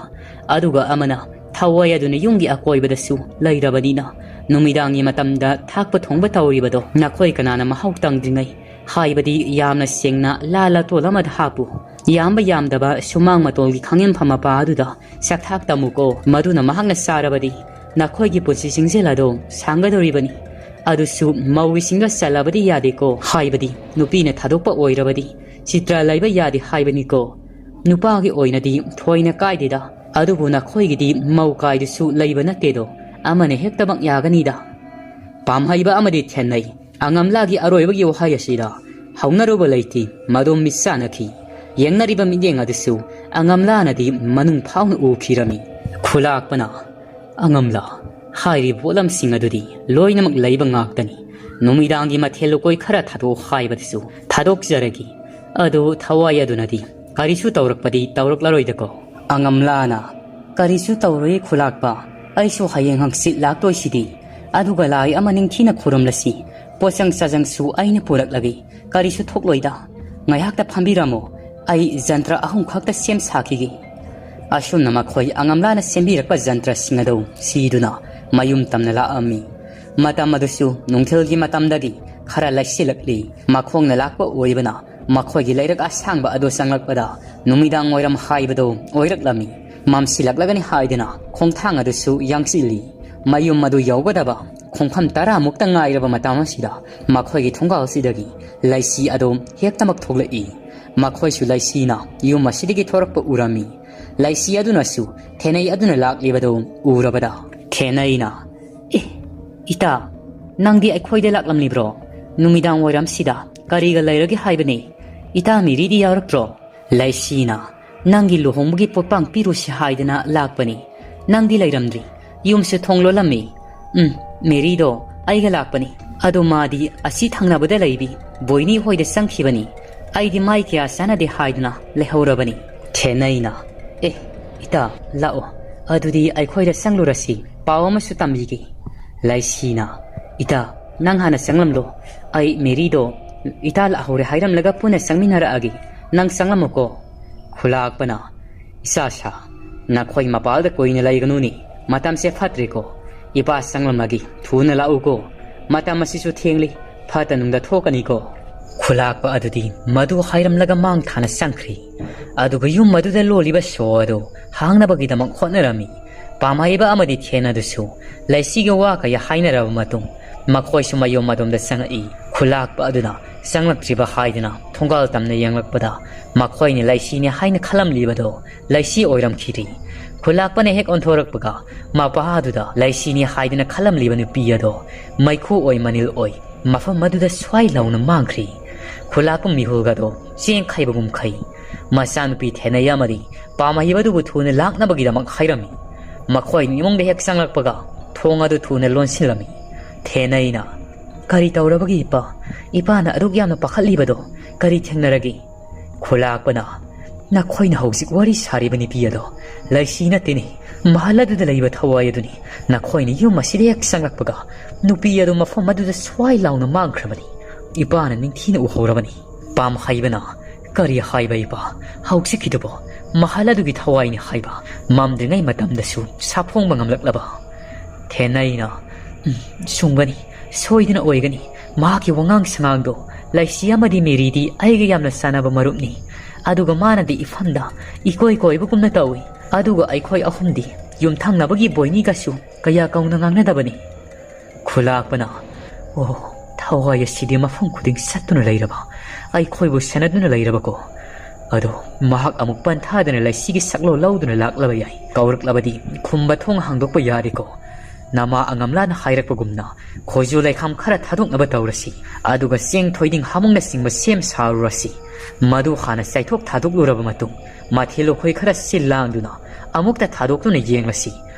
ꯑꯗꯨꯒ ꯑꯃꯅ ꯊꯋꯥꯏ ꯑꯗꯨꯅ ꯌꯨꯝꯒꯤ ꯑꯀꯣꯏꯕꯗꯁꯨ ꯂꯩꯔꯕꯅꯤꯅ ꯅꯨꯃꯤꯗꯥꯡꯒꯤ ꯃꯇꯝꯗ ꯊꯥꯛꯄ ꯊꯣꯡꯕ ꯇꯧꯔꯤꯕꯗꯣ ꯅꯈꯣꯏ ꯀꯅꯥꯅ ꯃꯍꯥꯎ ꯇꯪꯗ꯭ꯔꯤꯉꯩ ꯍꯥꯏꯕꯗꯤ ꯌꯥꯝꯅ ꯁꯦꯡꯅ ꯂꯥꯜ ꯂꯇꯣꯜ ꯑꯃꯗ ꯍꯥꯞꯄꯨ ꯌꯥꯝꯕ ꯌꯥꯝꯗꯕ ꯁꯨꯃꯥꯡ ꯃꯇꯣꯜꯒꯤ ꯈꯥꯡꯌꯦꯟꯐꯝ ꯃꯄꯥ ꯑꯗꯨꯗ ꯆꯥꯛꯊꯥꯛ ꯇꯝꯃꯨꯀꯣ ꯃꯗꯨꯅ ꯃꯍꯥꯛꯅ ꯆꯥꯔꯕꯗꯤ ꯅꯈꯣꯏꯒꯤ ꯄꯨꯟꯁꯤ ꯆꯤꯡꯖꯦꯜ ꯑꯗꯣ ꯁꯥꯡꯒꯗꯧꯔꯤꯕꯅꯤ ꯑꯗꯨꯁꯨ ꯃꯧꯁꯤꯡꯒ ꯆꯜꯂꯕꯗꯤ ꯌꯥꯗꯦꯀꯣ ꯍꯥꯏꯕꯗꯤ ꯅꯨꯄꯤꯅ ꯊꯥꯗꯣꯛꯄ ꯑꯣꯏꯔꯕꯗꯤ ꯆꯤꯇ꯭ꯔ ꯂꯩꯕ ꯌꯥꯗꯦ ꯍꯥꯏꯕꯅꯤꯀꯣ ꯅꯨꯄꯥꯒꯤ ꯑꯣꯏꯅꯗꯤ ꯊꯣꯏꯅ ꯀꯥꯏꯗꯦꯗ ꯑꯗꯨꯕꯨ ꯅꯈꯣꯏꯒꯤꯗꯤ ꯃꯧ ꯀꯥꯏꯗꯨꯁꯨ ꯂꯩꯕ ꯅꯠꯇꯦꯗꯣ ꯑꯃꯅ ꯍꯦꯛꯇꯃꯛ ꯌꯥꯒꯅꯤꯗ ꯄꯥꯝꯍꯩꯕ ꯑꯃꯗꯤ ꯊꯦꯟꯅꯩ ꯑꯉꯝꯂꯥꯒꯤ ꯑꯔꯣꯏꯕꯒꯤ ꯋꯥꯍꯩ ꯑꯁꯤꯗ ꯍꯧꯅꯔꯨꯕ ꯂꯩꯇꯦ ꯃꯗꯨꯝ ꯃꯤꯠ ꯆꯥꯅꯈꯤ ꯌꯦꯡꯅꯔꯤꯕ ꯃꯤꯠꯌꯦꯡ ꯑꯗꯨꯁꯨ ꯑꯉꯝꯂꯥꯅꯗꯤ ꯃꯅꯨꯡ ꯐꯥꯎꯅ ꯎꯈꯤꯔꯝꯃꯤ ꯈꯨꯂꯥꯛꯄꯅ ꯑꯉꯝꯂꯥ ꯍꯥꯏꯔꯤꯕ ꯄꯣꯠꯂꯝꯁꯤꯡ ꯑꯗꯨꯗꯤ ꯂꯣꯏꯅꯃꯛ ꯂꯩꯕ ꯉꯥꯛꯇꯅꯤ ꯅꯨꯃꯤꯗꯥꯡꯒꯤ ꯃꯊꯦꯜ ꯂꯨꯀꯣꯏ ꯈꯔ ꯊꯥꯗꯣꯛ ꯍꯥꯏꯕꯗꯨꯁꯨ ꯊꯥꯗꯣꯛꯆꯔꯒꯦ ꯑꯗꯨ ꯊꯋꯥꯏ ꯑꯗꯨꯅꯗꯤ ꯀꯔꯤꯁꯨ ꯇꯧꯔꯛꯄꯗꯤ ꯇꯧꯔꯛꯂꯔꯣꯏꯗꯀꯣ ꯑꯉꯝꯂꯥꯅ ꯀꯔꯤꯁꯨ ꯇꯧꯔꯣꯏ ꯈꯨꯂꯥꯛꯄ ꯑꯩꯁꯨ ꯍꯌꯦꯡ ꯍꯪꯆꯤꯠ ꯂꯥꯛꯇꯣꯏꯁꯤꯗꯤ ꯑꯗꯨꯒ ꯂꯥꯏ ꯑꯃ ꯅꯤꯡꯊꯤꯅ ꯈꯨꯔꯨꯝꯂꯁꯤ ꯄꯣꯠꯆꯪ ꯆꯥꯖꯪꯁꯨ ꯑꯩꯅ ꯄꯨꯔꯛꯂꯒꯦ ꯀꯔꯤꯁꯨ ꯊꯣꯛꯂꯣꯏꯗ ꯉꯥꯏꯍꯥꯛꯇ ꯐꯝꯕꯤꯔꯝꯃꯣ ꯑꯩ ꯖꯟꯇ꯭ꯔ 3 ꯈꯛꯇ ꯁꯦꯝ ꯁꯥꯈꯤꯒꯦ ꯑꯁꯨꯝꯅ ꯃꯈꯣꯏ ꯑꯉꯝꯂꯥꯅ ꯁꯦꯝꯕꯤꯔꯛꯄ ꯖꯟꯇ꯭ꯔꯁꯤꯡ ꯑꯗꯨ ꯁꯤꯗꯨꯅ ꯃꯌꯨꯝ ꯇꯝꯅ ꯂꯥꯛꯑꯝꯃꯤ ꯃꯇꯝ ꯑꯗꯨꯁꯨ ꯅꯨꯡꯊꯤꯜꯒꯤ ꯃꯇꯝꯗꯗꯤ ꯈꯔ ꯂꯩꯁꯤꯜꯂꯛꯂꯤ ꯃꯈꯣꯡꯅ ꯂꯥꯛꯄ ꯑꯣꯏꯕꯅ ꯃꯈꯣꯏꯒꯤ ꯂꯩꯔꯛ ꯑꯁꯥꯡꯕ ꯑꯗꯨ ꯆꯪꯂꯛꯄꯗ ꯅꯨꯃꯤꯗꯥꯡ ꯋꯥꯏꯔꯝ ꯍꯥꯏꯕꯗꯨ ꯑꯣꯏꯔꯛꯂꯝꯃꯤ ꯃꯝꯁꯤꯜꯂꯛꯂꯒꯅꯤ ꯍꯥꯏꯗꯨꯅ ꯈꯣꯡꯊꯥꯡ ꯑꯗꯨꯁꯨ ꯌꯥꯡꯁꯤꯜꯂꯤ ꯃꯌꯨꯝ ꯑꯗꯨ ꯌꯧꯒꯗꯕ ꯈꯣꯡꯐꯝ 10ꯃꯨꯛꯇ ꯉꯥꯏꯔꯕ ꯃꯇꯝ ꯑꯁꯤꯗ ꯃꯈꯣꯏꯒꯤ ꯊꯣꯡꯒꯥꯜꯁꯤꯗꯒꯤ ꯂꯩꯁꯤ ꯑꯗꯨ ꯍꯦꯛꯇꯃꯛ ꯊꯣꯛꯂꯛꯏ ꯃꯈꯣꯏꯁꯨ ꯂꯩꯁꯤꯅ ꯌꯨꯝ ꯑꯁꯤꯗꯒꯤ ꯊꯣꯔꯛꯄ ꯎꯔꯝꯃꯤ ꯂꯩꯁꯤ ꯑꯗꯨꯅꯁꯨ ꯊꯦꯅꯩ ꯑꯗꯨꯅ ꯂꯥꯛꯂꯤꯕꯗꯨ ꯎꯔꯕꯗ ꯊꯦꯅꯩꯅ ꯏꯇꯥ ꯅꯪꯗꯤ ꯑꯩꯈꯣꯏꯗ ꯂꯥꯛꯂꯝꯂꯤꯕ꯭ꯔꯣ ꯅꯨꯃꯤꯗꯥꯡ ꯋꯥꯏꯔꯝꯁꯤꯗ ꯀꯔꯤꯒ ꯂꯩꯔꯒꯦ ꯍꯥꯏꯕꯅꯤ ꯏꯇꯥ ꯃꯤꯔꯤꯗꯤ ꯌꯥꯎꯔꯛꯇ꯭ꯔꯣ ꯂꯩꯁꯤꯅ ꯅꯪꯒꯤ ꯂꯨꯍꯣꯡꯕꯒꯤ ꯄꯣꯠꯄꯥꯡ ꯄꯤꯔꯨꯁꯤ ꯍꯥꯏꯗꯅ ꯂꯥꯛꯄꯅꯤ ꯅꯪꯗꯤ ꯂꯩꯔꯝꯗ꯭ꯔꯤ ꯌꯨꯝꯁꯨ ꯊꯣꯡ ꯂꯣꯜꯂꯝꯃꯤ ꯃꯦꯔꯤꯗꯣ ꯑꯩꯒ ꯂꯥꯛꯄꯅꯤ ꯑꯗꯣ ꯃꯥꯗꯤ ꯑꯁꯤ ꯊꯪꯅꯕꯗ ꯂꯩꯕꯤ ꯕꯣꯏꯅꯤ ꯍꯣꯏꯗ ꯆꯪꯈꯤꯕꯅꯤ ꯑꯩꯗꯤ ꯃꯥꯏ ꯀꯌꯥ ꯆꯥꯟꯅꯗꯦ ꯍꯥꯏꯗꯨꯅ ꯂꯩꯍꯧꯔꯕꯅꯤ ꯊꯦꯅꯩꯅ ꯏꯇꯥ ꯂꯥꯛꯑꯣ ꯑꯗꯨꯗꯤ ꯑꯩꯈꯣꯏꯗ ꯆꯪꯂꯨꯔꯁꯤ ꯄꯥꯎ ꯑꯃꯁꯨ ꯇꯝꯕꯤꯒꯦ ꯂꯩꯁꯤꯅ ꯏꯇꯥ ꯅꯪ ꯍꯥꯟꯅ ꯆꯪꯂꯝꯂꯣ ꯑꯩ ꯃꯦꯔꯤꯗꯣ ꯏꯇꯥ ꯂꯥꯛꯍꯧꯔꯦ ꯍꯥꯏꯔꯝꯂꯒ ꯄꯨꯟꯅ ꯆꯪꯃꯤꯟꯅꯔꯛꯑꯒꯦ ꯅꯪ ꯆꯪꯂꯝꯃꯨꯀꯣ ꯈꯨꯂꯥꯛꯄꯅ ꯏꯆꯥꯁꯥ ꯅꯈꯣꯏ ꯃꯄꯥꯜꯗ ꯀꯨꯏꯅ ꯂꯩꯒꯅꯨꯅꯤ ꯃꯇꯝꯁꯦ ꯐꯠꯇ꯭ꯔꯦꯀꯣ ꯏꯄꯥ ꯆꯪꯂꯝꯃꯒꯤ ꯊꯨꯅ ꯂꯥꯛꯎꯀꯣ ꯃꯇꯝ ꯑꯁꯤꯁꯨ ꯊꯦꯡꯂꯤ ꯐꯠꯇ ꯅꯨꯡꯗ ꯊꯣꯛꯀꯅꯤꯀꯣ ꯈꯨꯂꯥꯛꯄ ꯑꯗꯨꯗꯤ ꯃꯗꯨ ꯍꯥꯏꯔꯝꯂꯒ ꯃꯥꯡ ꯊꯥꯅ ꯆꯪꯈ꯭ꯔꯤ ꯑꯗꯨꯒ ꯌꯨꯝ ꯑꯗꯨꯗ ꯂꯣꯜꯂꯤꯕ ꯁꯣ ꯑꯗꯨ ꯍꯥꯡꯅꯕꯒꯤꯗꯃꯛ ꯍꯣꯠꯅꯔꯝꯃꯤ ꯄꯥꯝꯍꯩꯕ ꯑꯃꯗꯤ ꯊꯦꯅꯗꯨꯁꯨ ꯂꯩꯁꯤꯒ ꯋꯥ ꯀꯌꯥ ꯍꯥꯏꯅꯔꯕ ꯃꯇꯨꯡ ꯃꯈꯣꯏꯁꯨ ꯃꯌꯨꯝ ꯑꯗꯣꯝꯗ ꯆꯪꯉꯛꯏ ꯈꯨꯂꯥꯛꯄ ꯑꯗꯨꯅ ꯆꯪꯂꯛꯇ꯭ꯔꯤꯕ ꯍꯥꯏꯗꯨꯅ ꯊꯣꯡꯒꯥꯜ ꯇꯝꯅ ꯌꯦꯡꯂꯛꯄꯗ ꯃꯈꯣꯏꯅ ꯂꯩꯁꯤꯅꯤ ꯍꯥꯏꯅ ꯈꯜꯂꯝꯂꯤꯕꯗꯣ ꯂꯩꯁꯤ ꯑꯣꯏꯔꯝꯈꯤꯗ꯭ꯔꯤ ꯈꯨꯂꯥꯛꯄꯅ ꯍꯦꯛ ꯑꯣꯟꯊꯣꯔꯛꯄꯒ ꯃꯄꯥꯗꯨꯗ ꯂꯩꯁꯤꯅꯤ ꯍꯥꯏꯗꯨꯅ ꯈꯜꯂꯝꯂꯤꯕ ꯅꯨꯄꯤ ꯑꯗꯣ ꯃꯩꯈꯨ ꯑꯣꯏ ꯃꯅꯤꯜ ꯑꯣꯏ ꯃꯐꯝ ꯑꯗꯨꯗ ꯁ꯭ꯋꯥꯏ ꯂꯥꯎꯅ ꯃꯥꯡꯈ꯭ꯔꯤ ꯈꯨꯂꯥꯛꯄ ꯃꯤꯍꯨꯜꯒꯗꯣ ꯆꯦꯡꯈꯩꯕꯒꯨꯝ ꯈꯩ ꯃꯆꯥꯅꯨꯄꯤ ꯊꯦꯅꯩ ꯑꯃꯗꯤ ꯄꯥꯝꯍꯩꯕꯗꯨꯕꯨ ꯊꯨꯅ ꯂꯥꯛꯅꯕꯒꯤꯗꯃꯛ ꯍꯥꯏꯔꯝꯃꯤ ꯃꯈꯣꯏꯅ ꯏꯃꯨꯡꯗ ꯍꯦꯛ ꯆꯪꯂꯛꯄꯒ ꯊꯣꯡ ꯑꯗꯨ ꯊꯨꯅ ꯂꯣꯟꯁꯤꯜꯂꯝꯃꯤ ꯊꯦꯅꯩꯅ ꯀꯔꯤ ꯇꯧꯔꯕꯒꯤ ꯏꯄꯥꯅ ꯑꯗꯨꯛ ꯌꯥꯝꯅ ꯄꯥꯈꯠꯂꯤꯕꯗꯣ ꯀꯔꯤ ꯊꯦꯡꯅꯔꯒꯦ ꯈꯨꯂꯥꯛꯄꯅ ꯅꯈꯣꯏꯅ ꯍꯧꯖꯤꯛ ꯋꯥꯔꯤ ꯁꯥꯔꯤꯕ ꯅꯨꯄꯤ ꯑꯗꯣ ꯂꯩꯁꯤ ꯅꯠꯇꯦꯅꯤ ꯃꯍꯜ ꯑꯗꯨꯗ ꯂꯩꯕ ꯊꯋꯥꯏ ꯑꯗꯨꯅꯤ ꯅꯈꯣꯏꯅ ꯌꯨꯝ ꯑꯁꯤꯗ ꯍꯦꯛ ꯆꯪꯂꯛꯄꯒ ꯅꯨꯄꯤ ꯑꯗꯨ ꯃꯐꯝ ꯑꯗꯨꯗ ꯁ꯭ꯋꯥꯏ ꯂꯥꯎꯅ ꯃꯥꯡꯈ꯭ꯔꯕꯅꯤ ꯏꯄꯥꯅ ꯅꯤꯡꯊꯤꯅ ꯎꯍꯧꯔꯕꯅꯤ ꯄꯥꯝꯍꯩꯕꯅ ꯀꯔꯤ ꯍꯥꯏꯕ ꯏꯄꯥ ꯍꯧꯖꯤꯛꯀꯤꯗꯨꯕꯣ ꯃꯍꯜ ꯑꯗꯨꯒꯤ ꯊꯋꯥꯏꯅꯤ ꯍꯥꯏꯕ ꯃꯝꯗ꯭ꯔꯤꯉꯩ ꯃꯇꯝꯗꯁꯨ ꯁꯥꯐꯣꯡꯕ ꯉꯝꯂꯛꯂꯕ ꯊꯦꯅꯩꯅ ꯆꯨꯝꯒꯅꯤ ꯁꯣꯏꯗꯅ ꯑꯣꯏꯒꯅꯤ ꯃꯍꯥꯛꯀꯤ ꯋꯥꯉꯥꯡ ꯁꯉꯥꯡꯗꯣ ꯂꯩꯁꯤ ꯑꯃꯗꯤ ꯃꯦꯔꯤꯗꯤ ꯑꯩꯒ ꯌꯥꯝꯅ ꯆꯥꯟꯅꯕ ꯃꯔꯨꯞꯅꯤ ꯑꯗꯨꯒ ꯃꯥꯅꯗꯤ ꯏꯐꯝꯗ ꯏꯀꯣꯏ ꯀꯣꯏꯕꯒꯨꯝꯅ ꯇꯧꯏ ꯑꯗꯨꯒ ꯑꯩꯈꯣꯏ ꯑꯍꯨꯝꯗꯤ ꯌꯨꯝꯊꯪꯅꯕꯒꯤ ꯕꯣꯏꯅꯤꯒꯁꯨ ꯀꯌꯥ ꯀꯧꯅ ꯉꯥꯡꯅꯗꯕꯅꯤ ꯈꯨꯂꯥꯛꯄꯅ ꯊꯋꯥꯏ ꯑꯁꯤꯗꯤ ꯃꯐꯝ ꯈꯨꯗꯤꯡ ꯆꯠꯇꯨꯅ ꯂꯩꯔꯕ ꯑꯩꯈꯣꯏꯕꯨ ꯁꯦꯟꯅꯗꯨꯅ ꯂꯩꯔꯕꯀꯣ ꯑꯗꯣ ꯃꯍꯥꯛ ꯑꯃꯨꯛ ꯄꯟꯊꯥꯗꯅ ꯂꯩꯁꯤꯒꯤ ꯁꯛꯂꯣ ꯂꯧꯗꯨꯅ ꯂꯥꯛꯂꯕ ꯌꯥꯏ ꯀꯧꯔꯛꯂꯕꯗꯤ ꯈꯨꯝꯕ ꯊꯣꯡ ꯍꯥꯡꯗꯣꯛꯄ ꯌꯥꯔꯦꯀꯣ ꯅꯃꯥ ꯑꯉꯝꯂꯥꯅ ꯍꯥꯏꯔꯛꯄꯒꯨꯝꯅ ꯈꯣꯏꯖꯨ ꯂꯩꯈꯥꯝ ꯈꯔ ꯊꯥꯗꯣꯛꯅꯕ ꯇꯧꯔꯁꯤ ꯑꯗꯨꯒ ꯆꯦꯡ ꯊꯣꯏꯗꯤꯡ ꯍꯥꯃꯨꯡꯅꯆꯤꯡꯕ ꯁꯦꯝ ꯁꯥꯔꯨꯔꯁꯤ ꯃꯗꯨ ꯍꯥꯟꯅ ꯆꯥꯏꯊꯣꯛ ꯊꯥꯗꯣꯛꯂꯨꯔꯕ ꯃꯇꯨꯡ ꯃꯊꯦꯜ ꯂꯨꯈꯣꯏ ꯈꯔ ꯁꯤꯜ ꯂꯥꯡꯗꯨꯅ ꯑꯃꯨꯛꯇ ꯊꯥꯗꯣꯛꯇꯨꯅ ꯌꯦꯡꯂꯁꯤ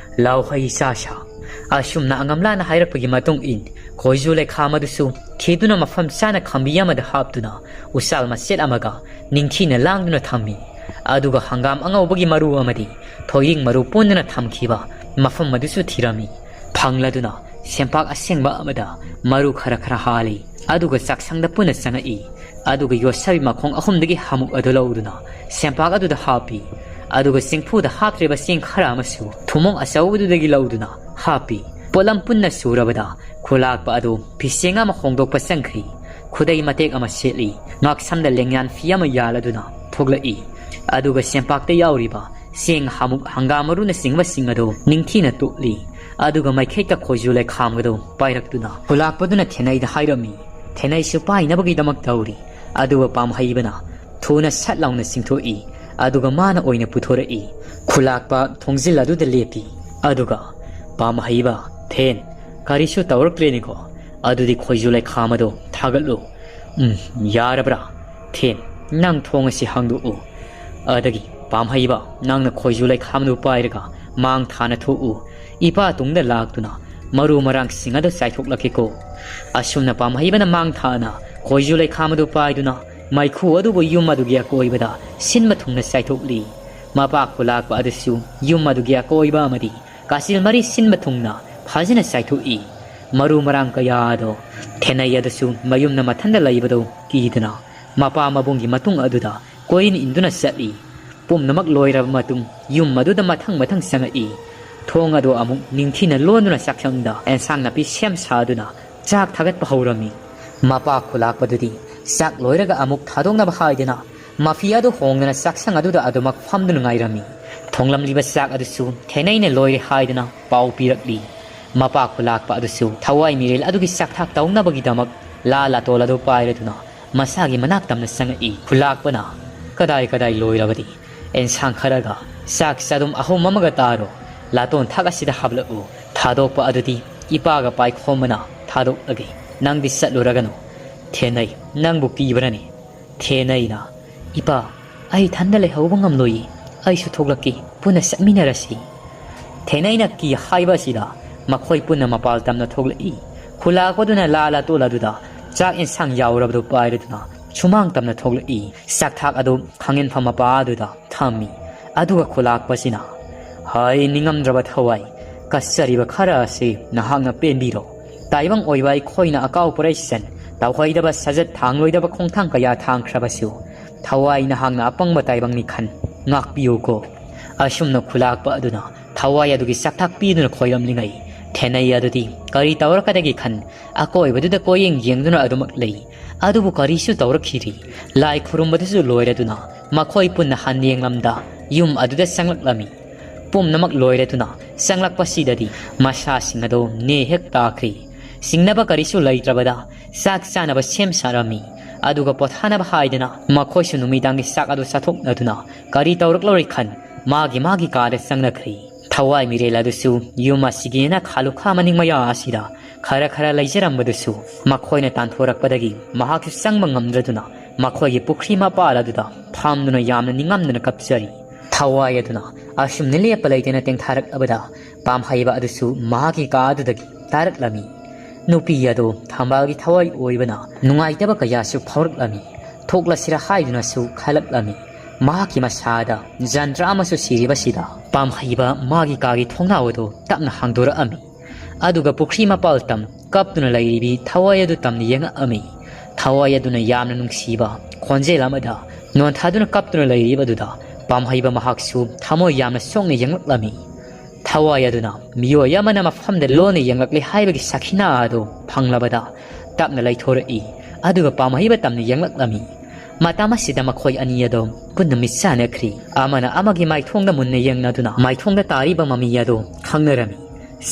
ꯂꯥꯎꯍꯩ ꯆꯥꯁꯥ ꯑꯁꯨꯝꯅ ꯑꯉꯝꯂꯥꯅ ꯍꯥꯏꯔꯛꯄꯒꯤ ꯃꯇꯨꯡ ꯏꯟ ꯈꯣꯏꯖꯨ ꯂꯩꯈꯥꯝ ꯑꯗꯨꯁꯨ ꯊꯤꯗꯨꯅ ꯃꯐꯝ ꯆꯥꯅ ꯈꯝꯕꯤ ꯑꯃꯗ ꯍꯥꯞꯇꯨꯅ ꯎꯆꯥꯜ ꯃꯆꯦꯠ ꯑꯃꯒ ꯅꯤꯡꯊꯤꯅ ꯂꯥꯡꯗꯨꯅ ꯊꯝꯃꯤ ꯑꯗꯨꯒ ꯍꯪꯒꯥꯝ ꯑꯉꯧꯕꯒꯤ ꯃꯔꯨ ꯑꯃꯗꯤ ꯊꯣꯏꯗꯤꯡ ꯃꯔꯨ ꯄꯨꯟꯗꯨꯅ ꯊꯝꯈꯤꯕ ꯃꯐꯝ ꯑꯗꯨꯁꯨ ꯊꯤꯔꯝꯃꯤ ꯐꯪꯂꯗꯨꯅ ꯁꯦꯝꯄꯥꯛ ꯑꯁꯦꯡꯕ ꯑꯃꯗ ꯃꯔꯨ ꯈꯔ ꯈꯔ ꯍꯥꯜꯂꯤ ꯑꯗꯨꯒ ꯆꯥꯛꯁꯪꯗ ꯄꯨꯟꯅ ꯆꯪꯉꯛꯏ ꯑꯗꯨꯒ ꯌꯣꯠꯁꯕꯤ ꯃꯈꯣꯡ ꯑꯍꯨꯝꯗꯒꯤ ꯍꯥꯃꯨꯛ ꯑꯗꯨ ꯂꯧꯗꯨꯅ ꯁꯦꯝꯄꯥꯛ ꯑꯗꯨꯗ ꯍꯥꯞꯄꯤ ꯑꯗꯨꯒ ꯆꯦꯡꯐꯨꯗ ꯍꯥꯞꯇ꯭ꯔꯤꯕ ꯆꯦꯡ ꯈꯔ ꯑꯃꯁꯨ ꯊꯨꯃꯣꯡ ꯑꯆꯧꯕꯗꯨꯗꯒꯤ ꯂꯧꯗꯨꯅ ꯍꯥꯞꯄꯤ ꯄꯣꯠꯂꯝ ꯄꯨꯟꯅ ꯁꯨꯔꯕꯗ ꯈꯨꯂꯥꯛꯄ ꯑꯗꯨ ꯐꯤꯁꯦꯡ ꯑꯃ ꯍꯣꯡꯗꯣꯛꯄ ꯆꯪꯈ꯭ꯔꯤ ꯈꯨꯗꯩ ꯃꯇꯦꯛ ꯑꯃ ꯁꯦꯠꯂꯤ ꯉꯥꯛꯁꯝꯗ ꯂꯦꯡꯌꯥꯟ ꯐꯤ ꯑꯃ ꯌꯥꯜꯂꯗꯨꯅ ꯊꯣꯛꯂꯛꯏ ꯑꯗꯨꯒ ꯁꯦꯝꯄꯥꯛꯇ ꯌꯥꯎꯔꯤꯕ ꯆꯦꯡ ꯍꯥꯃꯨꯛ ꯍꯪꯒꯥꯝ ꯃꯔꯨꯅꯆꯤꯡꯕꯁꯤꯡ ꯑꯗꯨ ꯅꯤꯡꯊꯤꯅ ꯇꯨꯞꯂꯤ ꯑꯗꯨꯒ ꯃꯩꯈꯦꯠꯀ ꯈꯣꯏꯖꯨ ꯂꯩꯈꯥꯝꯒꯗꯣ ꯄꯥꯏꯔꯛꯇꯨꯅ ꯈꯨꯂꯥꯛꯄꯗꯨꯅ ꯊꯦꯅꯩꯗ ꯍꯥꯏꯔꯝꯃꯤ ꯊꯦꯅꯩꯁꯨ ꯄꯥꯏꯅꯕꯒꯤꯗꯃꯛ ꯇꯧꯔꯤ ꯑꯗꯨꯒ ꯄꯥꯝꯍꯩꯕꯅ ꯊꯨꯅ ꯁꯠ ꯂꯥꯎꯅ ꯆꯤꯡꯊꯣꯛꯏ ꯑꯗꯨꯒ ꯃꯥꯅ ꯑꯣꯏꯅ ꯄꯨꯊꯣꯔꯛꯏ ꯈꯨꯂꯥꯛꯄ ꯊꯣꯡꯖꯤꯜ ꯑꯗꯨꯗ ꯂꯦꯞꯄꯤ ꯑꯗꯨꯒ ꯄꯥꯝꯍꯩꯕ ꯊꯦꯟ ꯀꯔꯤꯁꯨ ꯇꯧꯔꯛꯇ꯭ꯔꯦꯅꯤꯀꯣ ꯑꯗꯨꯗꯤ ꯈꯣꯏꯖꯨ ꯂꯩꯈꯥꯝ ꯑꯗꯣ ꯊꯥꯒꯠꯂꯨ ꯌꯥꯔꯕ꯭ꯔꯥ ꯊꯦꯟ ꯅꯪ ꯊꯣꯡ ꯑꯁꯤ ꯍꯥꯡꯗꯣꯛꯎ ꯑꯗꯒꯤ ꯄꯥꯝꯍꯩꯕ ꯅꯪꯅ ꯈꯣꯏꯖꯨ ꯂꯩꯈꯥꯝꯗꯨ ꯄꯥꯏꯔꯒ ꯃꯥꯡ ꯊꯥꯅ ꯊꯣꯛꯎ ꯏꯄꯥ ꯇꯨꯡꯗ ꯂꯥꯛꯇꯨꯅ ꯃꯔꯨ ꯃꯔꯥꯡꯁꯤꯡ ꯑꯗꯨ ꯆꯥꯏꯊꯣꯛꯂꯛꯀꯦꯀꯣ ꯑꯁꯨꯝꯅ ꯄꯥꯝꯍꯩꯕꯅ ꯃꯥꯡ ꯊꯥꯅ ꯈꯣꯏꯖꯨ ꯂꯩꯈꯥꯝ ꯑꯗꯨ ꯄꯥꯏꯗꯨꯅ ꯃꯩꯈꯨ ꯑꯗꯨꯕꯨ ꯌꯨꯝ ꯑꯗꯨꯒꯤ ꯑꯀꯣꯏꯕꯗ ꯁꯤꯟꯕ ꯊꯨꯡꯅ ꯆꯥꯏꯊꯣꯛꯂꯤ ꯃꯄꯥ ꯈꯨꯂꯥꯛꯄ ꯑꯗꯨꯁꯨ ꯌꯨꯝ ꯑꯗꯨꯒꯤ ꯑꯀꯣꯏꯕ ꯑꯃꯗꯤ ꯀꯥꯆꯤꯜ ꯃꯔꯤ ꯁꯤꯟꯕ ꯊꯨꯡꯅ ꯐꯖꯅ ꯆꯥꯏꯊꯣꯛꯏ ꯃꯔꯨ ꯃꯔꯥꯡ ꯀꯌꯥ ꯑꯗꯣ ꯊꯦꯅꯩ ꯑꯗꯨꯁꯨ ꯃꯌꯨꯝꯅ ꯃꯊꯟꯗ ꯂꯩꯕꯗꯣ ꯀꯤꯗꯨꯅ ꯃꯄꯥ ꯃꯕꯨꯡꯒꯤ ꯃꯇꯨꯡ ꯑꯗꯨꯗ ꯀꯣꯏꯅ ꯏꯟꯗꯨꯅ ꯆꯠꯂꯤ ꯄꯨꯝꯅꯃꯛ ꯂꯣꯏꯔꯕ ꯃꯇꯨꯡ ꯌꯨꯝ ꯑꯗꯨꯗ ꯃꯊꯪ ꯆꯪꯉꯛꯏ ꯊꯣꯡ ꯑꯗꯨ ꯑꯃꯨꯛ ꯅꯤꯡꯊꯤꯅ ꯂꯣꯟꯗꯨꯅ ꯆꯥꯛꯁꯪꯗ ꯑꯦꯟꯁꯥꯡ ꯅꯥꯄꯤ ꯁꯦꯝ ꯁꯥꯗꯨꯅ ꯆꯥꯛ ꯊꯥꯒꯠꯄ ꯍꯧꯔꯝꯃꯤ ꯃꯄꯥ ꯈꯨꯂꯥꯛꯄꯗꯨꯗꯤ ꯆꯥꯛ ꯂꯣꯏꯔꯒ ꯑꯃꯨꯛ ꯊꯥꯗꯣꯛꯅꯕ ꯍꯥꯏꯗꯨꯅ ꯃꯐꯤ ꯑꯗꯨ ꯍꯣꯡꯗꯅ ꯆꯥꯛꯁꯪ ꯑꯗꯨꯗ ꯑꯗꯨꯃꯛ ꯐꯝꯗꯨꯅ ꯉꯥꯏꯔꯝꯃꯤ ꯊꯣꯡꯂꯝꯂꯤꯕ ꯆꯥꯛ ꯑꯗꯨꯁꯨ ꯊꯦꯅꯩꯅ ꯂꯣꯏꯔꯦ ꯍꯥꯏꯗꯨꯅ ꯄꯥꯎ ꯄꯤꯔꯛꯂꯤ ꯃꯄꯥ ꯈꯨꯂꯥꯛꯄ ꯑꯗꯨꯁꯨ ꯊꯋꯥꯏ ꯃꯤꯔꯦꯜ ꯑꯗꯨꯒꯤ ꯆꯥꯛꯊꯥꯛ ꯇꯧꯅꯕꯒꯤꯗꯃꯛ ꯂꯥ ꯂꯥꯇꯣꯜ ꯑꯗꯨ ꯄꯥꯏꯔꯗꯨꯅ ꯃꯁꯥꯒꯤ ꯃꯅꯥꯛ ꯇꯝꯅ ꯆꯪꯉꯛꯏ ꯈꯨꯂꯥꯛꯄꯅ ꯀꯗꯥꯏ ꯂꯣꯏꯔꯕꯗꯤ ꯑꯦꯟꯁꯥꯡ ꯈꯔꯒ ꯆꯥꯛ ꯆꯥꯗꯨꯝ ꯑꯍꯨꯝ ꯑꯃꯒ ꯇꯥꯔꯣ ꯂꯥꯇꯣꯟ ꯊꯥꯛ ꯑꯁꯤꯗ ꯍꯥꯞꯂꯛꯎ ꯊꯥꯗꯣꯛꯄ ꯑꯗꯨꯗꯤ ꯏꯄꯥꯒ ꯄꯥꯏꯈꯣꯝꯕꯅ ꯊꯥꯗꯣꯛꯂꯒꯦ ꯅꯪꯗꯤ ꯆꯠꯂꯨꯔꯒꯅꯨ ꯊꯦꯅꯩ ꯅꯪꯕꯨ ꯀꯤꯕ꯭ꯔꯅꯤ ꯊꯦꯅꯩꯅ ꯏꯄꯥ ꯑꯩ ꯊꯟꯗ ꯂꯩꯍꯧꯕ ꯉꯝꯂꯣꯏꯌꯦ ꯑꯩꯁꯨ ꯊꯣꯛꯂꯛꯀꯦ ꯄꯨꯟꯅ ꯆꯠꯃꯤꯟꯅꯔꯁꯤ ꯊꯦꯅꯩꯅ ꯀꯤ ꯍꯥꯏꯕ ꯑꯁꯤꯗ ꯃꯈꯣꯏ ꯄꯨꯟꯅ ꯃꯄꯥꯜ ꯇꯝꯅ ꯊꯣꯛꯂꯛꯏ ꯈꯨꯂꯥꯛꯄꯗꯨꯅ ꯂꯥ ꯂꯥꯇꯣꯜ ꯑꯗꯨꯗ ꯆꯥꯛ ꯏꯟꯁꯥꯡ ꯌꯥꯎꯔꯕꯗꯨ ꯄꯥꯏꯔꯗꯨꯅ ꯁꯨꯃꯥꯡ ꯇꯝꯅ ꯊꯣꯛꯂꯛꯏ ꯆꯥꯛꯊꯥꯛ ꯑꯗꯨ ꯈꯥꯡꯌꯦꯟꯐꯝ ꯃꯄꯥ ꯑꯗꯨꯗ ꯊꯝꯃꯤ ꯑꯗꯨꯒ ꯈꯨꯂꯥꯛꯄꯁꯤꯅ ꯍꯥꯏ ꯅꯤꯡꯉꯝꯗ꯭ꯔꯕ ꯊꯋꯥꯏ ꯀꯠꯆꯔꯤꯕ ꯈꯔ ꯑꯁꯤ ꯅꯍꯥꯛꯅ ꯄꯦꯟꯕꯤꯔꯣ ꯇꯥꯏꯕꯪ ꯑꯣꯏꯕ ꯑꯩꯈꯣꯏꯅ ꯑꯀꯥꯎ ꯄꯨꯔꯩꯆꯟ ꯇꯧꯍꯩꯗꯕ ꯁꯥꯖꯠ ꯊꯥꯡꯂꯣꯏꯗꯕ ꯈꯣꯡꯊꯥꯡ ꯀꯌꯥ ꯊꯥꯡꯈ꯭ꯔꯕꯁꯨ ꯊꯋꯥꯏ ꯅꯍꯥꯛꯅ ꯑꯄꯪꯕ ꯇꯥꯏꯕꯪꯅꯤ ꯈꯟ ꯉꯥꯛꯄꯤꯌꯨꯀꯣ ꯑꯁꯨꯝꯅ ꯈꯨꯂꯥꯛꯄ ꯑꯗꯨꯅ ꯊꯋꯥꯏ ꯑꯗꯨꯒꯤ ꯆꯥꯛꯊꯥꯛ ꯄꯤꯗꯨꯅ ꯈꯣꯏꯔꯝꯂꯤꯉꯩ ꯊꯦꯅꯩ ꯑꯗꯨꯗꯤ ꯀꯔꯤ ꯇꯧꯔꯛꯀꯗꯒꯦ ꯈꯟ ꯑꯀꯣꯏꯕꯗꯨꯗ ꯀꯣꯌꯦꯡ ꯌꯦꯡꯗꯨꯅ ꯑꯗꯨꯃꯛ ꯂꯩ ꯑꯗꯨꯕꯨ ꯀꯔꯤꯁꯨ ꯇꯧꯔꯛꯈꯤꯗ꯭ꯔꯤ ꯂꯥꯏ ꯈꯨꯔꯨꯝꯕꯗꯨꯁꯨ ꯂꯣꯏꯔꯗꯨꯅ ꯃꯈꯣꯏ ꯄꯨꯟꯅ ꯍꯟꯌꯦꯡꯂꯝꯗ ꯌꯨꯝ ꯑꯗꯨꯗ ꯆꯪꯂꯛꯂꯝꯃꯤ ꯄꯨꯝꯅꯃꯛ ꯂꯣꯏꯔꯗꯨꯅ ꯆꯪꯂꯛꯄꯁꯤꯗꯗꯤ ꯃꯁꯥꯁꯤꯡ ꯑꯗꯨ ꯅꯦ ꯍꯦꯛ ꯇꯥꯈ꯭ꯔꯤ ꯁꯤꯡꯅꯕ ꯀꯔꯤꯁꯨ ꯂꯩꯇ꯭ꯔꯕꯗ ꯆꯥꯛ ꯆꯥꯅꯕ ꯁꯦꯝ ꯁꯥꯔꯝꯃꯤ ꯑꯗꯨꯒ ꯄꯣꯊꯥꯅꯕ ꯍꯥꯏꯗꯅ ꯃꯈꯣꯏꯁꯨ ꯅꯨꯃꯤꯗꯥꯡꯒꯤ ꯆꯥꯛ ꯑꯗꯨ ꯆꯥꯊꯣꯛꯅꯗꯨꯅ ꯀꯔꯤ ꯇꯧꯔꯛꯂꯣꯏ ꯈꯟ ꯃꯥꯒꯤ ꯀꯥꯗ ꯆꯪꯅꯈ꯭ꯔꯤ ꯊꯋꯥꯏ ꯃꯤꯔꯦꯜ ꯑꯗꯨꯁꯨ ꯌꯨꯝ ꯑꯁꯤꯒꯤꯅ ꯈꯥꯂꯨꯈꯥ ꯃꯅꯤꯡ ꯃꯌꯥ ꯑꯁꯤꯗ ꯈꯔ ꯂꯩꯖꯔꯝꯕꯗꯨꯁꯨ ꯃꯈꯣꯏꯅ ꯇꯥꯟꯊꯣꯔꯛꯄꯗꯒꯤ ꯃꯍꯥꯛꯁꯨ ꯆꯪꯕ ꯉꯝꯗ꯭ꯔꯗꯨꯅ ꯃꯈꯣꯏꯒꯤ ꯄꯨꯈ꯭ꯔꯤ ꯃꯄꯥꯜ ꯑꯗꯨꯗ ꯐꯝꯗꯨꯅ ꯌꯥꯝꯅ ꯅꯤꯡꯉꯝꯗꯅ ꯀꯞꯆꯔꯤ ꯊꯋꯥꯏ ꯑꯗꯨꯅ ꯑꯁꯨꯝꯅ ꯂꯦꯞꯄ ꯂꯩꯇꯅ ꯇꯦꯡꯊꯥꯔꯛꯂꯕꯗ ꯄꯥꯝꯍꯩꯕ ꯑꯗꯨꯁꯨ ꯃꯍꯥꯛꯀꯤ ꯀꯥ ꯑꯗꯨꯗꯒꯤ ꯇꯥꯔꯛꯂꯝꯃꯤ ꯅꯨꯄꯤ ꯑꯗꯨ ꯊꯝꯕꯥꯜꯒꯤ ꯊꯋꯥꯏ ꯑꯣꯏꯕꯅ ꯅꯨꯡꯉꯥꯏꯇꯕ ꯀꯌꯥꯁꯨ ꯐꯥꯎꯔꯛꯂꯝꯃꯤ ꯊꯣꯛꯂꯁꯤꯔ ꯍꯥꯏꯗꯨꯅꯁꯨ ꯈꯜꯂꯛꯂꯝꯃꯤ ꯃꯍꯥꯛꯀꯤ ꯃꯁꯥꯗ ꯖꯟꯇ꯭ꯔ ꯑꯃꯁꯨ ꯁꯤꯔꯤꯕꯁꯤꯗ ꯄꯥꯝꯍꯩꯕ ꯃꯥꯒꯤ ꯀꯥꯒꯤ ꯊꯣꯡꯅꯥꯎ ꯑꯗꯨ ꯇꯞꯅ ꯍꯥꯡꯗꯣꯔꯛꯑꯝꯃꯤ ꯑꯗꯨꯒ ꯄꯨꯈ꯭ꯔꯤ ꯃꯄꯥꯜ ꯇꯝ ꯀꯞꯇꯨꯅ ꯂꯩꯔꯤꯕꯤ ꯊꯋꯥꯏ ꯑꯗꯨ ꯇꯝꯅ ꯌꯦꯡꯉꯛꯑꯝꯃꯤ ꯊꯋꯥꯏ ꯑꯗꯨꯅ ꯌꯥꯝꯅ ꯅꯨꯡꯁꯤꯕ ꯈꯣꯟꯖꯦꯜ ꯑꯃꯗ ꯅꯣꯟꯊꯥꯗꯨꯅ ꯀꯞꯇꯨꯅ ꯂꯩꯔꯤꯕꯗꯨꯗ ꯄꯥꯝꯍꯩꯕ ꯃꯍꯥꯛꯁꯨ ꯊꯃꯣꯏ ꯌꯥꯝꯅ ꯁꯣꯛꯅ ꯌꯦꯡꯂꯛꯂꯝꯃꯤ ꯊꯋꯥꯏ ꯑꯗꯨꯅ ꯃꯤꯑꯣꯏ ꯑꯃꯅ ꯃꯐꯝꯗ ꯂꯣꯟꯅ ꯌꯦꯡꯂꯛꯂꯦ ꯍꯥꯏꯕꯒꯤ ꯁꯥꯈꯤꯅꯥ ꯑꯗꯨ ꯐꯪꯂꯕꯗ ꯇꯞꯅ ꯂꯩꯊꯣꯔꯛꯏ ꯑꯗꯨꯒ ꯄꯥꯝꯍꯩꯕ ꯇꯝꯅ ꯌꯦꯡꯂꯛꯂꯝꯃꯤ ꯃꯇꯝ ꯑꯁꯤꯗ ꯃꯈꯣꯏ ꯑꯅꯤ ꯑꯗꯨ ꯄꯨꯟꯅ ꯃꯤꯠ ꯆꯥꯅꯈ꯭ꯔꯤ ꯑꯃꯅ ꯑꯃꯒꯤ ꯃꯥꯏꯊꯣꯡꯗ ꯃꯨꯟꯅ ꯌꯦꯡꯅꯗꯨꯅ ꯃꯥꯏꯊꯣꯡꯗ ꯇꯥꯔꯤꯕ ꯃꯃꯤ ꯑꯗꯨ ꯈꯪꯅꯔꯝꯃꯤ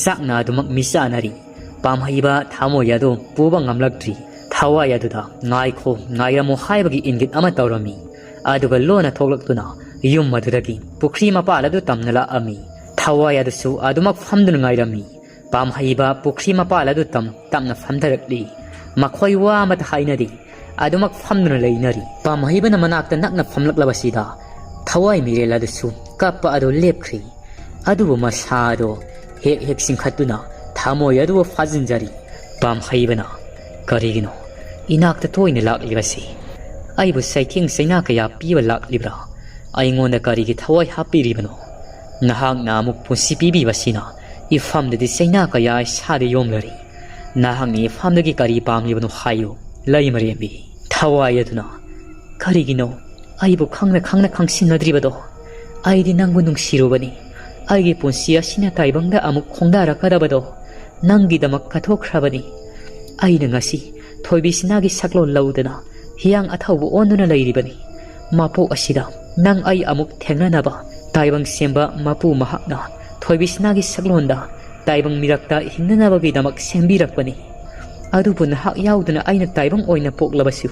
ꯆꯥꯛꯅ ꯑꯗꯨꯃꯛ ꯃꯤꯠ ꯆꯥꯅꯔꯤ ꯄꯥꯝꯍꯩꯕ ꯊꯃꯣꯏ ꯑꯗꯨ ꯄꯨꯕ ꯉꯝꯂꯛꯇ꯭ꯔꯤ ꯊꯋꯥꯏ ꯑꯗꯨꯗ ꯉꯥꯏꯈꯣ ꯉꯥꯏꯔꯝꯃꯣ ꯍꯥꯏꯕꯒꯤ ꯏꯪꯒꯤꯠ ꯑꯃ ꯇꯧꯔꯝꯃꯤ ꯑꯗꯨꯒ ꯂꯣꯟꯅ ꯊꯣꯛꯂꯛꯇꯨꯅ ꯌꯨꯝ ꯑꯗꯨꯗꯒꯤ ꯄꯨꯈ꯭ꯔꯤ ꯃꯄꯥꯜ ꯑꯗꯨ ꯇꯝꯅ ꯂꯥꯛꯑꯝꯃꯤ ꯊꯋꯥꯏ ꯑꯗꯨꯁꯨ ꯑꯗꯨꯃꯛ ꯐꯝꯗꯨꯅ ꯉꯥꯏꯔꯝꯃꯤ ꯄꯥꯝꯍꯩꯕ ꯄꯨꯈ꯭ꯔꯤ ꯃꯄꯥꯜ ꯑꯗꯨ ꯇꯞꯅ ꯐꯝꯊꯔꯛꯂꯤ ꯃꯈꯣꯏ ꯋꯥ ꯑꯃꯇ ꯍꯥꯏꯅꯗꯦ ꯑꯗꯨꯃꯛ ꯐꯝꯗꯨꯅ ꯂꯩꯅꯔꯤ ꯄꯥꯝꯍꯩꯕꯅ ꯃꯅꯥꯛꯇ ꯅꯛꯅ ꯐꯝꯂꯛꯂꯕꯁꯤꯗ ꯊꯋꯥꯏ ꯃꯤꯔꯦꯜ ꯑꯗꯨꯁꯨ ꯀꯞꯄ ꯑꯗꯨ ꯂꯦꯞꯈ꯭ꯔꯤ ꯑꯗꯨꯕꯨ ꯃꯁꯥ ꯑꯗꯨ ꯍꯦꯛ ꯆꯤꯡꯈꯠꯇꯨꯅ ꯊꯃꯣꯏ ꯑꯗꯨꯕꯨ ꯐꯥꯖꯤꯟꯖꯔꯤ ꯄꯥꯝꯍꯩꯕꯅ ꯀꯔꯤꯒꯤꯅꯣ ꯏꯅꯥꯛꯇ ꯇꯣꯏꯅ ꯂꯥꯛꯂꯤꯕꯁꯤ ꯑꯩꯕꯨ ꯆꯩꯊꯦꯡ ꯆꯩꯅꯥ ꯀꯌꯥ ꯄꯤꯕ ꯂꯥꯛꯂꯤꯕ꯭ꯔꯥ ꯑꯩꯉꯣꯟꯗ ꯀꯔꯤꯒꯤ ꯊꯋꯥꯏ ꯍꯥꯞꯄꯤꯔꯤꯕꯅꯣ ꯅꯍꯥꯛꯅ ꯑꯃꯨꯛ ꯄꯨꯟꯁꯤ ꯄꯤꯕꯤꯕꯁꯤꯅ ꯏꯐꯝꯗꯗꯤ ꯆꯩꯅꯥ ꯀꯌꯥ ꯏꯁꯥꯗ ꯌꯣꯝꯂꯔꯤ ꯅꯍꯥꯛꯅ ꯏꯐꯝꯗꯒꯤ ꯀꯔꯤ ꯄꯥꯝꯂꯤꯕꯅꯣ ꯍꯥꯏꯌꯨ ꯂꯩꯃꯔꯦꯝꯕꯤ ꯊꯋꯥꯏ ꯑꯗꯨꯅ ꯀꯔꯤꯒꯤꯅꯣ ꯑꯩꯕꯨ ꯈꯪꯅ ꯈꯪꯁꯤꯟꯅꯗ꯭ꯔꯤꯕꯗꯣ ꯑꯩꯗꯤ ꯅꯪꯕꯨ ꯅꯨꯡꯁꯤꯔꯨꯕꯅꯤ ꯑꯩꯒꯤ ꯄꯨꯟꯁꯤ ꯑꯁꯤꯅ ꯇꯥꯏꯕꯪꯗ ꯑꯃꯨꯛ ꯈꯣꯡꯗꯥꯔꯛꯀꯗꯕꯗꯣ ꯅꯪꯒꯤꯗꯃꯛ ꯀꯠꯊꯣꯛꯈ꯭ꯔꯕꯅꯤ ꯑꯩꯅ ꯉꯁꯤ ꯊꯣꯏꯕꯤꯁꯅꯥꯒꯤ ꯁꯛꯂꯣꯟ ꯂꯧꯗꯅ ꯍꯤꯌꯥꯡ ꯑꯊꯧꯕ ꯑꯣꯟꯗꯨꯅ ꯂꯩꯔꯤꯕꯅꯤ ꯃꯄꯣꯛ ꯑꯁꯤꯗ ꯅꯪ ꯑꯩ ꯑꯃꯨꯛ ꯊꯦꯡꯅꯅꯕ ꯇꯥꯏꯕꯪ ꯁꯦꯝꯕ ꯃꯄꯨ ꯃꯍꯥꯛꯅ ꯊꯣꯏꯕꯤꯁꯅꯥꯒꯤ ꯁꯛꯂꯣꯟꯗ ꯇꯥꯏꯕꯪ ꯃꯤꯔꯛꯇ ꯍꯤꯡꯅꯅꯕꯒꯤꯗꯃꯛ ꯁꯦꯝꯕꯤꯔꯛꯄꯅꯤ ꯑꯗꯨꯕꯨ ꯅꯍꯥꯛ ꯌꯥꯎꯗꯅ ꯑꯩꯅ ꯇꯥꯏꯕꯪ ꯑꯣꯏꯅ ꯄꯣꯛꯂꯕꯁꯨ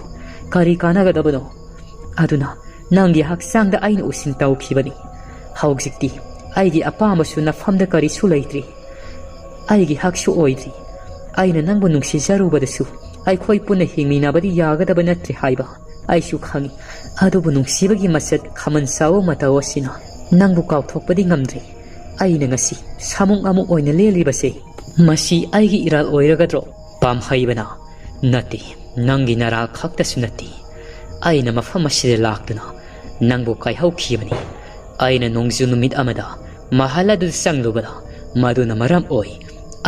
ꯀꯔꯤ ꯀꯥꯟꯅꯒꯗꯕꯅꯣ ꯑꯗꯨꯅ ꯅꯪꯒꯤ ꯍꯛꯆꯥꯡꯗ ꯑꯩꯅ ꯎꯁꯤꯟ ꯇꯧꯈꯤꯕꯅꯤ ꯍꯧꯖꯤꯛꯇꯤ ꯑꯩꯒꯤ ꯑꯄꯥꯝꯕꯁꯨ ꯅꯐꯝꯗ ꯀꯔꯤꯁꯨ ꯂꯩꯇ꯭ꯔꯤ ꯑꯩꯒꯤ ꯍꯛꯁꯨ ꯑꯣꯏꯗ꯭ꯔꯤ ꯑꯩꯅ ꯅꯪꯕꯨ ꯅꯨꯡꯁꯤꯖꯔꯨꯕꯗꯁꯨ ꯑꯩꯈꯣꯏ ꯄꯨꯟꯅ ꯍꯤꯡꯃꯤꯟꯅꯕꯗꯤ ꯌꯥꯒꯗꯕ ꯅꯠꯇ꯭ꯔꯦ ꯍꯥꯏꯕ ꯑꯩꯁꯨ ꯈꯪꯏ ꯑꯗꯨꯕꯨ ꯅꯨꯡꯁꯤꯕꯒꯤ ꯃꯆꯠ ꯈꯃꯟ ꯆꯥꯎꯕ ꯃꯇꯧ ꯑꯁꯤꯅ ꯅꯪꯕꯨ ꯀꯥꯎꯊꯣꯛꯄꯗꯤ ꯉꯝꯗ꯭ꯔꯤ ꯑꯩꯅ ꯉꯁꯤ ꯁꯥꯃꯨꯡ ꯑꯃꯨꯛ ꯑꯣꯏꯅ ꯂꯦꯜꯂꯤꯕꯁꯦ ꯃꯁꯤ ꯑꯩꯒꯤ ꯏꯔꯥꯜ ꯑꯣꯏꯔꯒꯗ꯭ꯔꯣ ꯄꯥꯝꯍꯩꯕꯅ ꯅꯠꯇꯦ ꯅꯪꯒꯤ ꯅꯔꯥ ꯈꯛꯇꯁꯨ ꯅꯠꯇꯦ ꯑꯩꯅ ꯃꯐꯝ ꯑꯁꯤꯗ ꯂꯥꯛꯇꯨꯅ ꯅꯪꯕꯨ ꯀꯥꯏꯍꯧꯈꯤꯕꯅꯤ ꯑꯩꯅ ꯅꯣꯡꯖꯨ ꯅꯨꯃꯤꯠ ꯑꯃꯗ ꯃꯍꯜ ꯑꯗꯨꯗ ꯆꯪꯂꯨꯕꯗ ꯃꯗꯨꯅ ꯃꯔꯝ ꯑꯣꯏ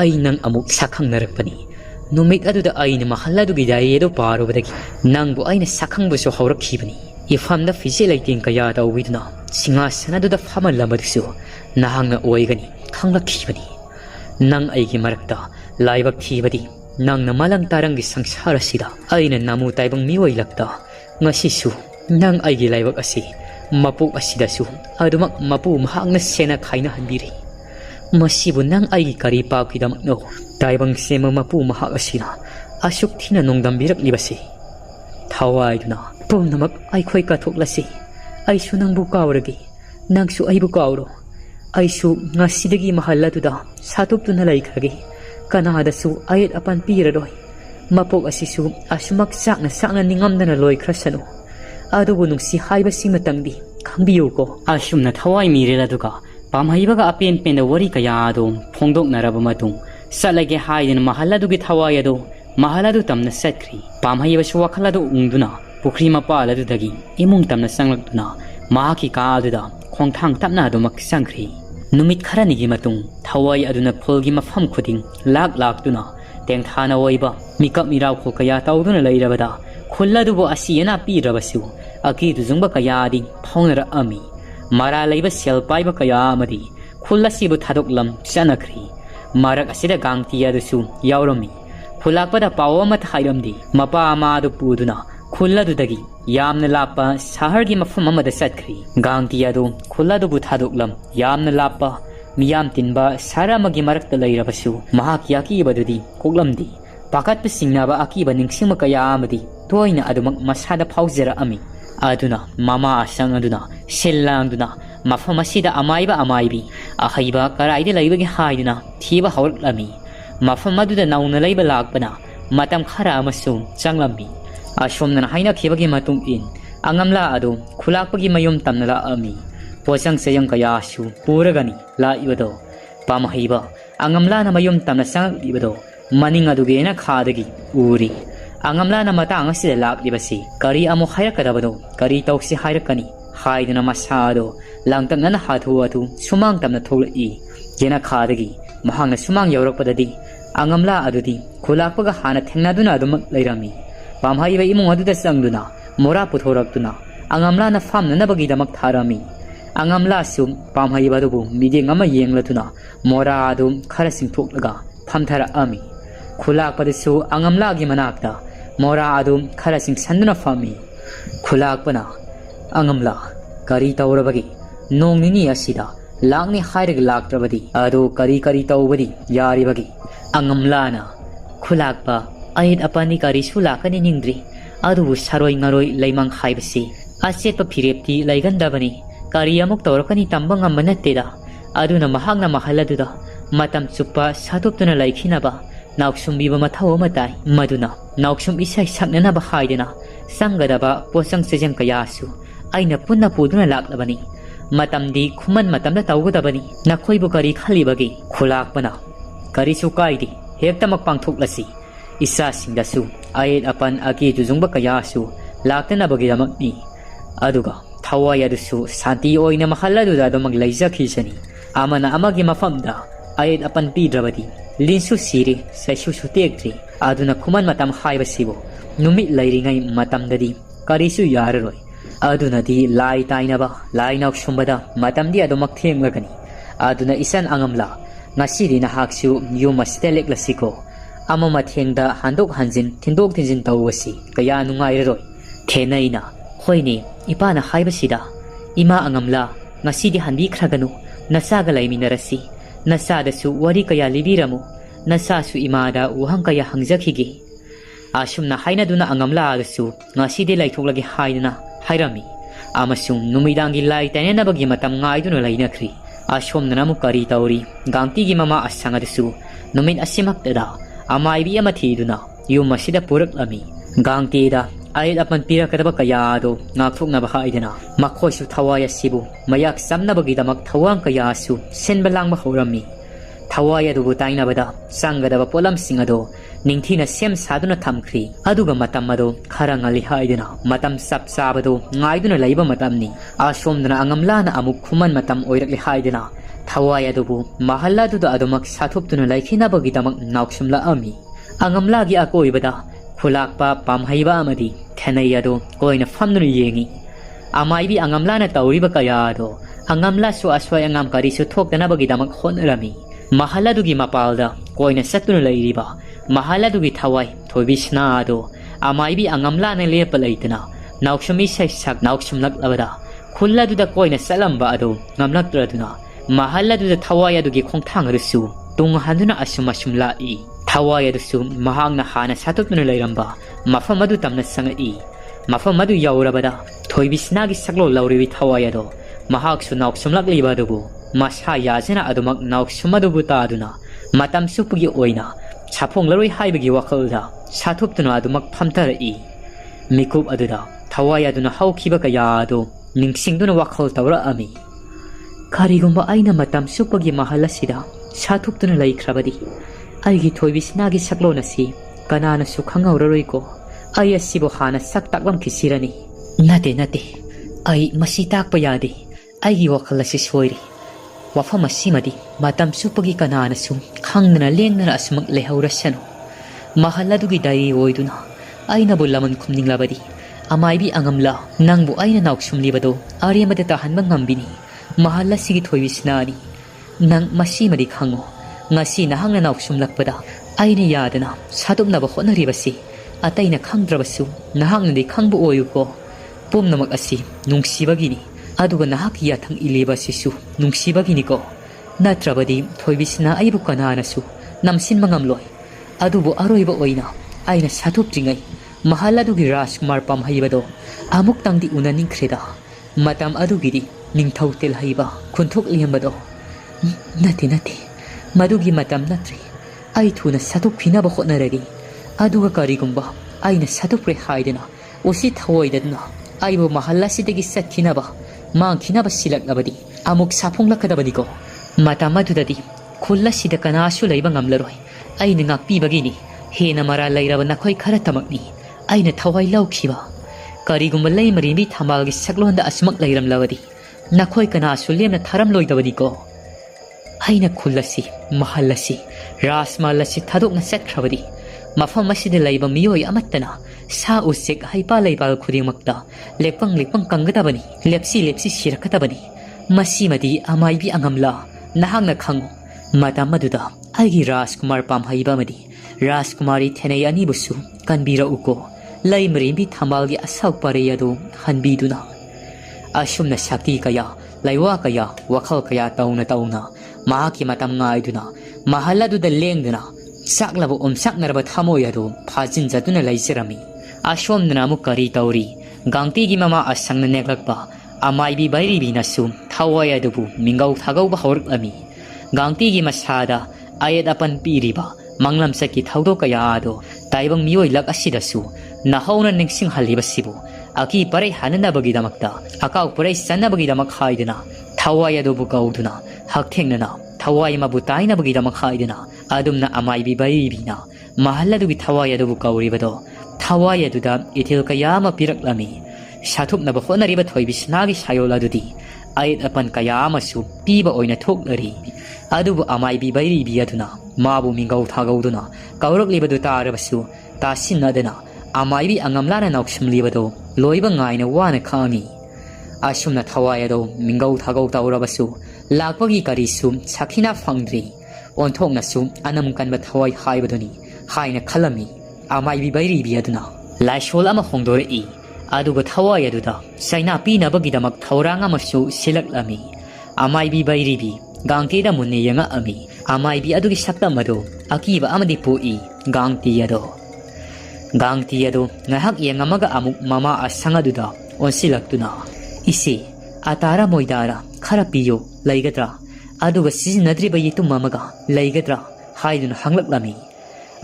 ꯑꯩ ꯅꯪ ꯑꯃꯨꯛ ꯁꯛꯈꯪꯅꯔꯛꯄꯅꯤ ꯅꯨꯃꯤꯠ ꯑꯗꯨꯗ ꯑꯩꯅ ꯃꯍꯜ ꯑꯗꯨꯒꯤ ꯗꯥꯏꯔꯤ ꯑꯗꯨ ꯄꯥꯔꯨꯕꯗꯒꯤ ꯅꯪꯕꯨ ꯑꯩꯅ ꯁꯛꯈꯪꯕꯁꯨ ꯍꯧꯔꯛꯈꯤꯕꯅꯤ ifamda fisi laiting kaya tawiduna singasan aduda famalambadsu nahangna oigani khanglakibani nang aigi marakta laibak thibadi nang na malang taranggi sangsara sida aina namu taibang miwai lakta ngasisu nang aigi laibak asi mapu asidasu adumak mapu mahangna sena khaina hanbiri masibu nang aigi kari pakidamak no taibang sema mapu mahak asina asuk thina nongdambirak libasi thawaiduna pumnamak aikhoi kathoklasi aisu nangbu kawragi nangsu aibu kawro aisu ngasidagi mahallatuda satuptuna laikhragi kanadasu ayat apan piraroi mapok asisu asumak sakna ningamdana loikrasanu adubu nungsi haibasi matangdi khangbiyu ko asumna thawai mireladuga pamhaibaga apen penda wari kaya ado phongdoknaraba matung salage haiden mahaladugi thawai ado mahaladu tamna satkri pamhaibasu wakhaladu ungduna pukri mapaladudagi imung tamna sanglakduna mahaki kaaduda khongthang tapna adumak sangkhri numit kharanigi matung thawai aduna phulgi mafam khuding lak tuna tengthana oiba mikap mirau kho kaya tawduna leirabada khulladubo asiyana pirabasu aki duzungba kaya di phongra ami mara leiba sel paiba kaya amadi khullasibu thadoklam chanakri marak asida gangti adusu yaurami khulakpada pawama thairamdi mapa amadu puduna khuladudagi yamna lapa sahargi mafam amada satkri gangti adu khuladubu thadoklam yamna lapa miyam tinba saramagi marakta leirabasu mahak yakibadudi koklamdi pakatpa singnaba akiba ningsingma kaya amadi toina adumak masada phaujara ami aduna mama asang aduna sillangduna mafam asida amaibi ahaiba karaide leibagi haiduna thiba hawlami mafam aduda nauna leiba lakpana matam khara amasu changlami asomna haina khibagi matung in angamla adu khulakpagi mayum tamnala ami posang sayang kaya su puragani la ibado pamhaiba angamla na mayum tamna sang ibado maning adugena khadagi uri angamla na mata angasida lak libasi kari amo hayakadabado kari tauksi hayrakani haiduna masado langtamna na hathu atu sumang tamna tholai jena khadagi mahangna sumang yawrakpadadi angamla adudi khulakpaga hana thengnaduna adumak leirami pamhaiba imung aduda sangduna mora puthoraktuna angamla na famna nabagi damak tharami angamla sum pamhaiba dubu miding ama yenglatuna mora adu khara singthoklaga phamthara ami khulakpadasu angamla gi manakta mora adu khara sing sanduna fami khulakpana angamla kari tawrabagi nongnini asida lakni hairag laktrabadi adu kari tawbadi yaribagi angamlana khulakpa ayat apani kari sulakani ningdri adu saroi ngaroi leimang haibasi asetpa phirepti laigandabani kari amuk tawrakani tambang amanateda aduna mahagna mahaladuda matam chupa satuptuna laikhinaba nauksumbiba mathau matai maduna nauksum isai saknanaba haidena sangadaba posang sejang kayasu aina punna puduna laklabani matamdi khuman matamda tawgadabani nakhoibu kari khalibagi khulakpana kari sukaidi hektamak pangthoklasi isa singdasu ayat apan agi tujungba kayasu laktanabagi damakni aduga thawai adusu santi oina mahalladudha adumak laijakhisani amana amagi mafamda ayat apan pidrabadi linsu siri saisu sutekri aduna khuman matam haibasibo numit lairingai matamdadi karisu yararoi adunadi lai tainaba lai naukshumbada matamdi adumak thenglagani aduna isan angamla ngasiri nahaksu yumastelek lasiko amama thengda handok hanjin thindok thinjin tawasi kaya nungairoi thenaina hoine ipana haibasida ima angamla ngasidi hanbi khraganu nasaga laiminarasi nasadasu wari kaya libiramu nasasu imada uhang kaya hangjakhige asumna haina duna angamla asu ngasidi laithoklagi haina hairami amasung numidangi lai tainabagi matam ngaiduna lainakhri asomna namu kari tawri gangti gi mama asangadasu numin asimaktada amaibi amathiduna yumasida puraklami gangti da ayat apan pirakadaba kayado ngakthoknaba haidena makhoisu thawaya sibu mayak samnabagi damak thawang kayasu senbalangba horami thawaya dubu tainabada sangadaba polam singado ningthina sem saduna thamkhri aduga matam ado kharangali haidena matam sap sabado ngaiduna laiba matamni asomdana angamlana amuk khuman matam oirakli haidena thawaya dubu mahalla duda adumak sathuptuna laikhinabagi damak nauksumla ami angamla gi akoibada khulakpa pamhaiba amadi thanai ado koina famnu yengi अमाइबी अंगमलाना तौरीब कयादो अंगमलासु अस्वय अंगम करिसु थोक्तनबगिदमक होनरमी महलादुगी मपालदा कोइना सत्तुन लैरिबा महलादुगी थवाई थोबिसनादो अमाइबी अंगमलाना लेप लैतना नाउक्षमी सैसक नाउक्षमलकलबदा खुल्लादुदा कोइना सलंबा अदो ngamlaktraduna mahaladuda thawai adugi khongthangrusu tung handuna asum lai thawai adusu mahangna hana satutuna leiramba mafam adu tamna sangai mafam adu yaurabada thoibisnagi saklo lauriwi thawai ado mahak su nauksumlak libadubu masha yazena adumak nauksumadubu taaduna matam supugi oina chapong laroi haibagi wakalda satuptuna adumak phamtarai mikub aduda thawai aduna haukiba kaya ado ningsingduna wakal tawra ami karigumba aina matam supagi mahala sida sathuptuna laikhrabadi aigi thoibisnagi saklona si kanana su khangauraroi ko ai asibo hana sak taklam kisirani nate ai masi takpa yade aigi wakal asi soiri wafam asimadi matam supagi kanana su khangna lengna asmak lehaurasano mahaladugi dai oiduna aina bulaman khumninglabadi amaibi angamla nangbu aina nauksumlibado ariamada tahanba ngambini mahalla sigi thoibisnani nang masimadi khango ngasi nahangna nauksumlakpada aina yadana sadumnaba honaribasi ataina khangdrabasu nahangna khangbu oyuko pumnamak asi nungsibagini aduga nahak yathang ilebasisu nungsibagini ko natrabadi thoibisna aibu kananasu namsin mangamloi adubu aroiba oina aina sathuptringai mahaladugi Rajkumar pamhaibado amuk tangdi unaning kreda matam adugidi ningthau tel haiba khunthuk liambado nati madugi matam natri ai thuna satuk phina ba khonaragi aduga karigumba aina satuk pre haidena usi thawoidadna aibo mahalla sidagi sakhina ba mangkhina ba silak labadi amuk saphongla kadabadi ko matam adudadi khulla sida kanasu leiba ngamlaroi aina ngakpi bagini hena mara lairaba nakhoi khara tamakni aina thawai laukhiba karigumba lei marimi thamalgi saklonda asmak leiram lawadi nakhoi kana sulemna tharam loidabadi ko aina khullasi mahallasi rasmalasi thadokna sethrabadi mafam masida leiba miyoi amattana sa usek haipa leibal khudingmakta lepang kangadabani lepsi sirakhatabani masimadi amaibi angamla nahangna khango matamaduda aigi Rajkumar pamhaiba madi Rajkumari thenai ani busu kanbira uko lai marimbi thamalgi asak pareyadu hanbiduna asumna shakti kaya laiwa kaya wakhal kaya tauna mahaki matam ngaiduna mahaladuda lengduna saklabu saknaraba thamoyadu phajin jatuna laisirami asomna amu kari tauri gangti gi mama asangna neglakpa amaibi bairibi nasu thawayadubu mingau thagau ba horami gangti gi masada ayat apan piriba manglam saki thaudo kaya ado taibang miyoi lak asidasu nahawna ningsing halibasibu aki pare hanana bagidamakta akaw pare sanna bagidamak haidena thawai adobu gauduna hakthengnana thawai mabu taina bagidamak haidena adumna amaibi baibina mahalladugi thawai adobu gauribado thawai aduda ithil kayama piraklami sathupna ba honariba thoibisnagi sayoladudi ayat apan kayama su piba oina thoklari adubu amaibi bairibi aduna mabu mingau thagauduna kaurak libadu tarabasu tasinadana amaibi angamlana nauksumlibado loiba ngaina wana khami asumna thawayado mingau thagau taurabasu lakpagi karisu sakhina phangdri onthongna su anam kanba thawai haibaduni haina khalami amaibi bairibi aduna laishol ama hongdore aduga thawayaduda saina pina bagidamak thawranga masu silaklami amaibi bairibi gangtida munne yanga ami amaibi adugi saktamado akiba amadi pui gangti ado ngahak yangamaga amuk mama asangaduda onsilaktuna isi atara moidara kharapiyo laigadra aduga sizinadriba yitum mamaga laigadra haidun hanglaklami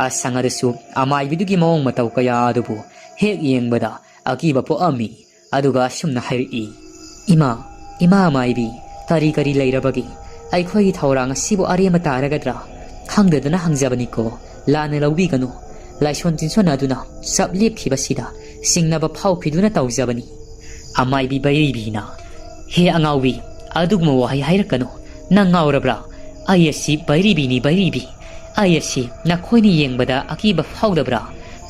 asangadasu amaibidugi mawong mataw kaya adubu hek yengbada akiba po ami aduga sumna hairi ima amaibi kari lairabagi aikhoi thawrang sibu ariama taragadra khangdaduna hangjabaniko lana lawbiganu laishon tinson aduna sablip khibasida singnaba phau phiduna tawjabani amaibi bairibina he angawi adugma wahai hairakano nangaurabra ayasi bairibi ayasi nakhoini yengbada akiba phawdabra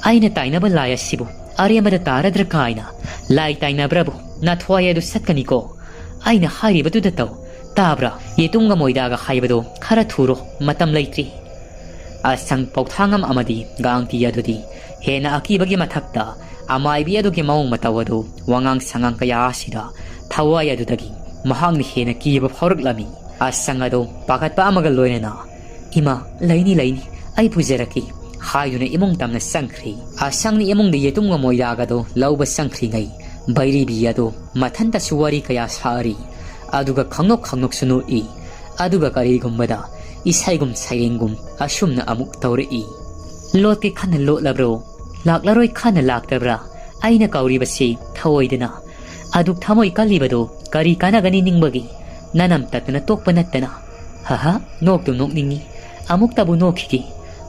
aina tainaba layasibu ariamada taradra kaina lai tainabrabu nathwai adu satkaniko aina hairibadu da taw tabra yetunga moidaga haibado khara thuro matam leitri asang pauthangam amadi gangti adudi hena akibagi mathakta amaibi adugi maung matawadu wangang sangang kaya sida thawai adudagi mahangni hena kiba phauruklami asang ado pakatpa amaga loinena ima laini ai pujaraki haiduna imong tamna sangkhri asangni imong de yetunga moidaga do lauba sangkhri ngai bairibi ado mathanta suwari kaya sari aduga khangnok sunu i aduga kari gumbada isaigum sairengum asumna amuk tawre i lot ke khana lot labro laklaroi khana laktabra aina kauri basi thawoidena aduk thamoi kalibado kari kana gani ningbagi nanam tatna tokpa nattana haha noktum nokningi amuk tabu nokhigi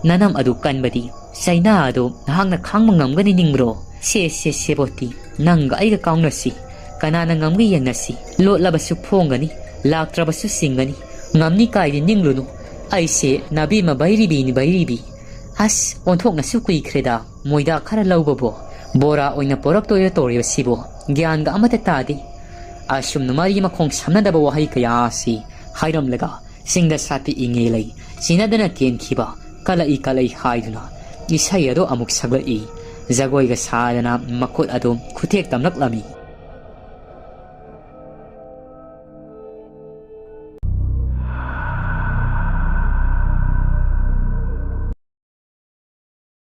nanam adu kanbadi saina ado nahangna khangma ngamgani ningbro se boti nanga aiga kaungnasi kanana ngamgi yangnasi lot labasu phongani laktrabasu singani ngamni kai ninglunu aise nabi ma bairibi as onthok na sukui khreda moida khara lawbo bora oina porak toya toriyo sibo gyan ga amata tadi asum numari ma khong samna da bo hai kaya si hairam laga singda sati ingelai sinadana ken khiba kalai haiduna isai ado amuk sagla i jagoi ga sadana makot adom khutek tamnak lami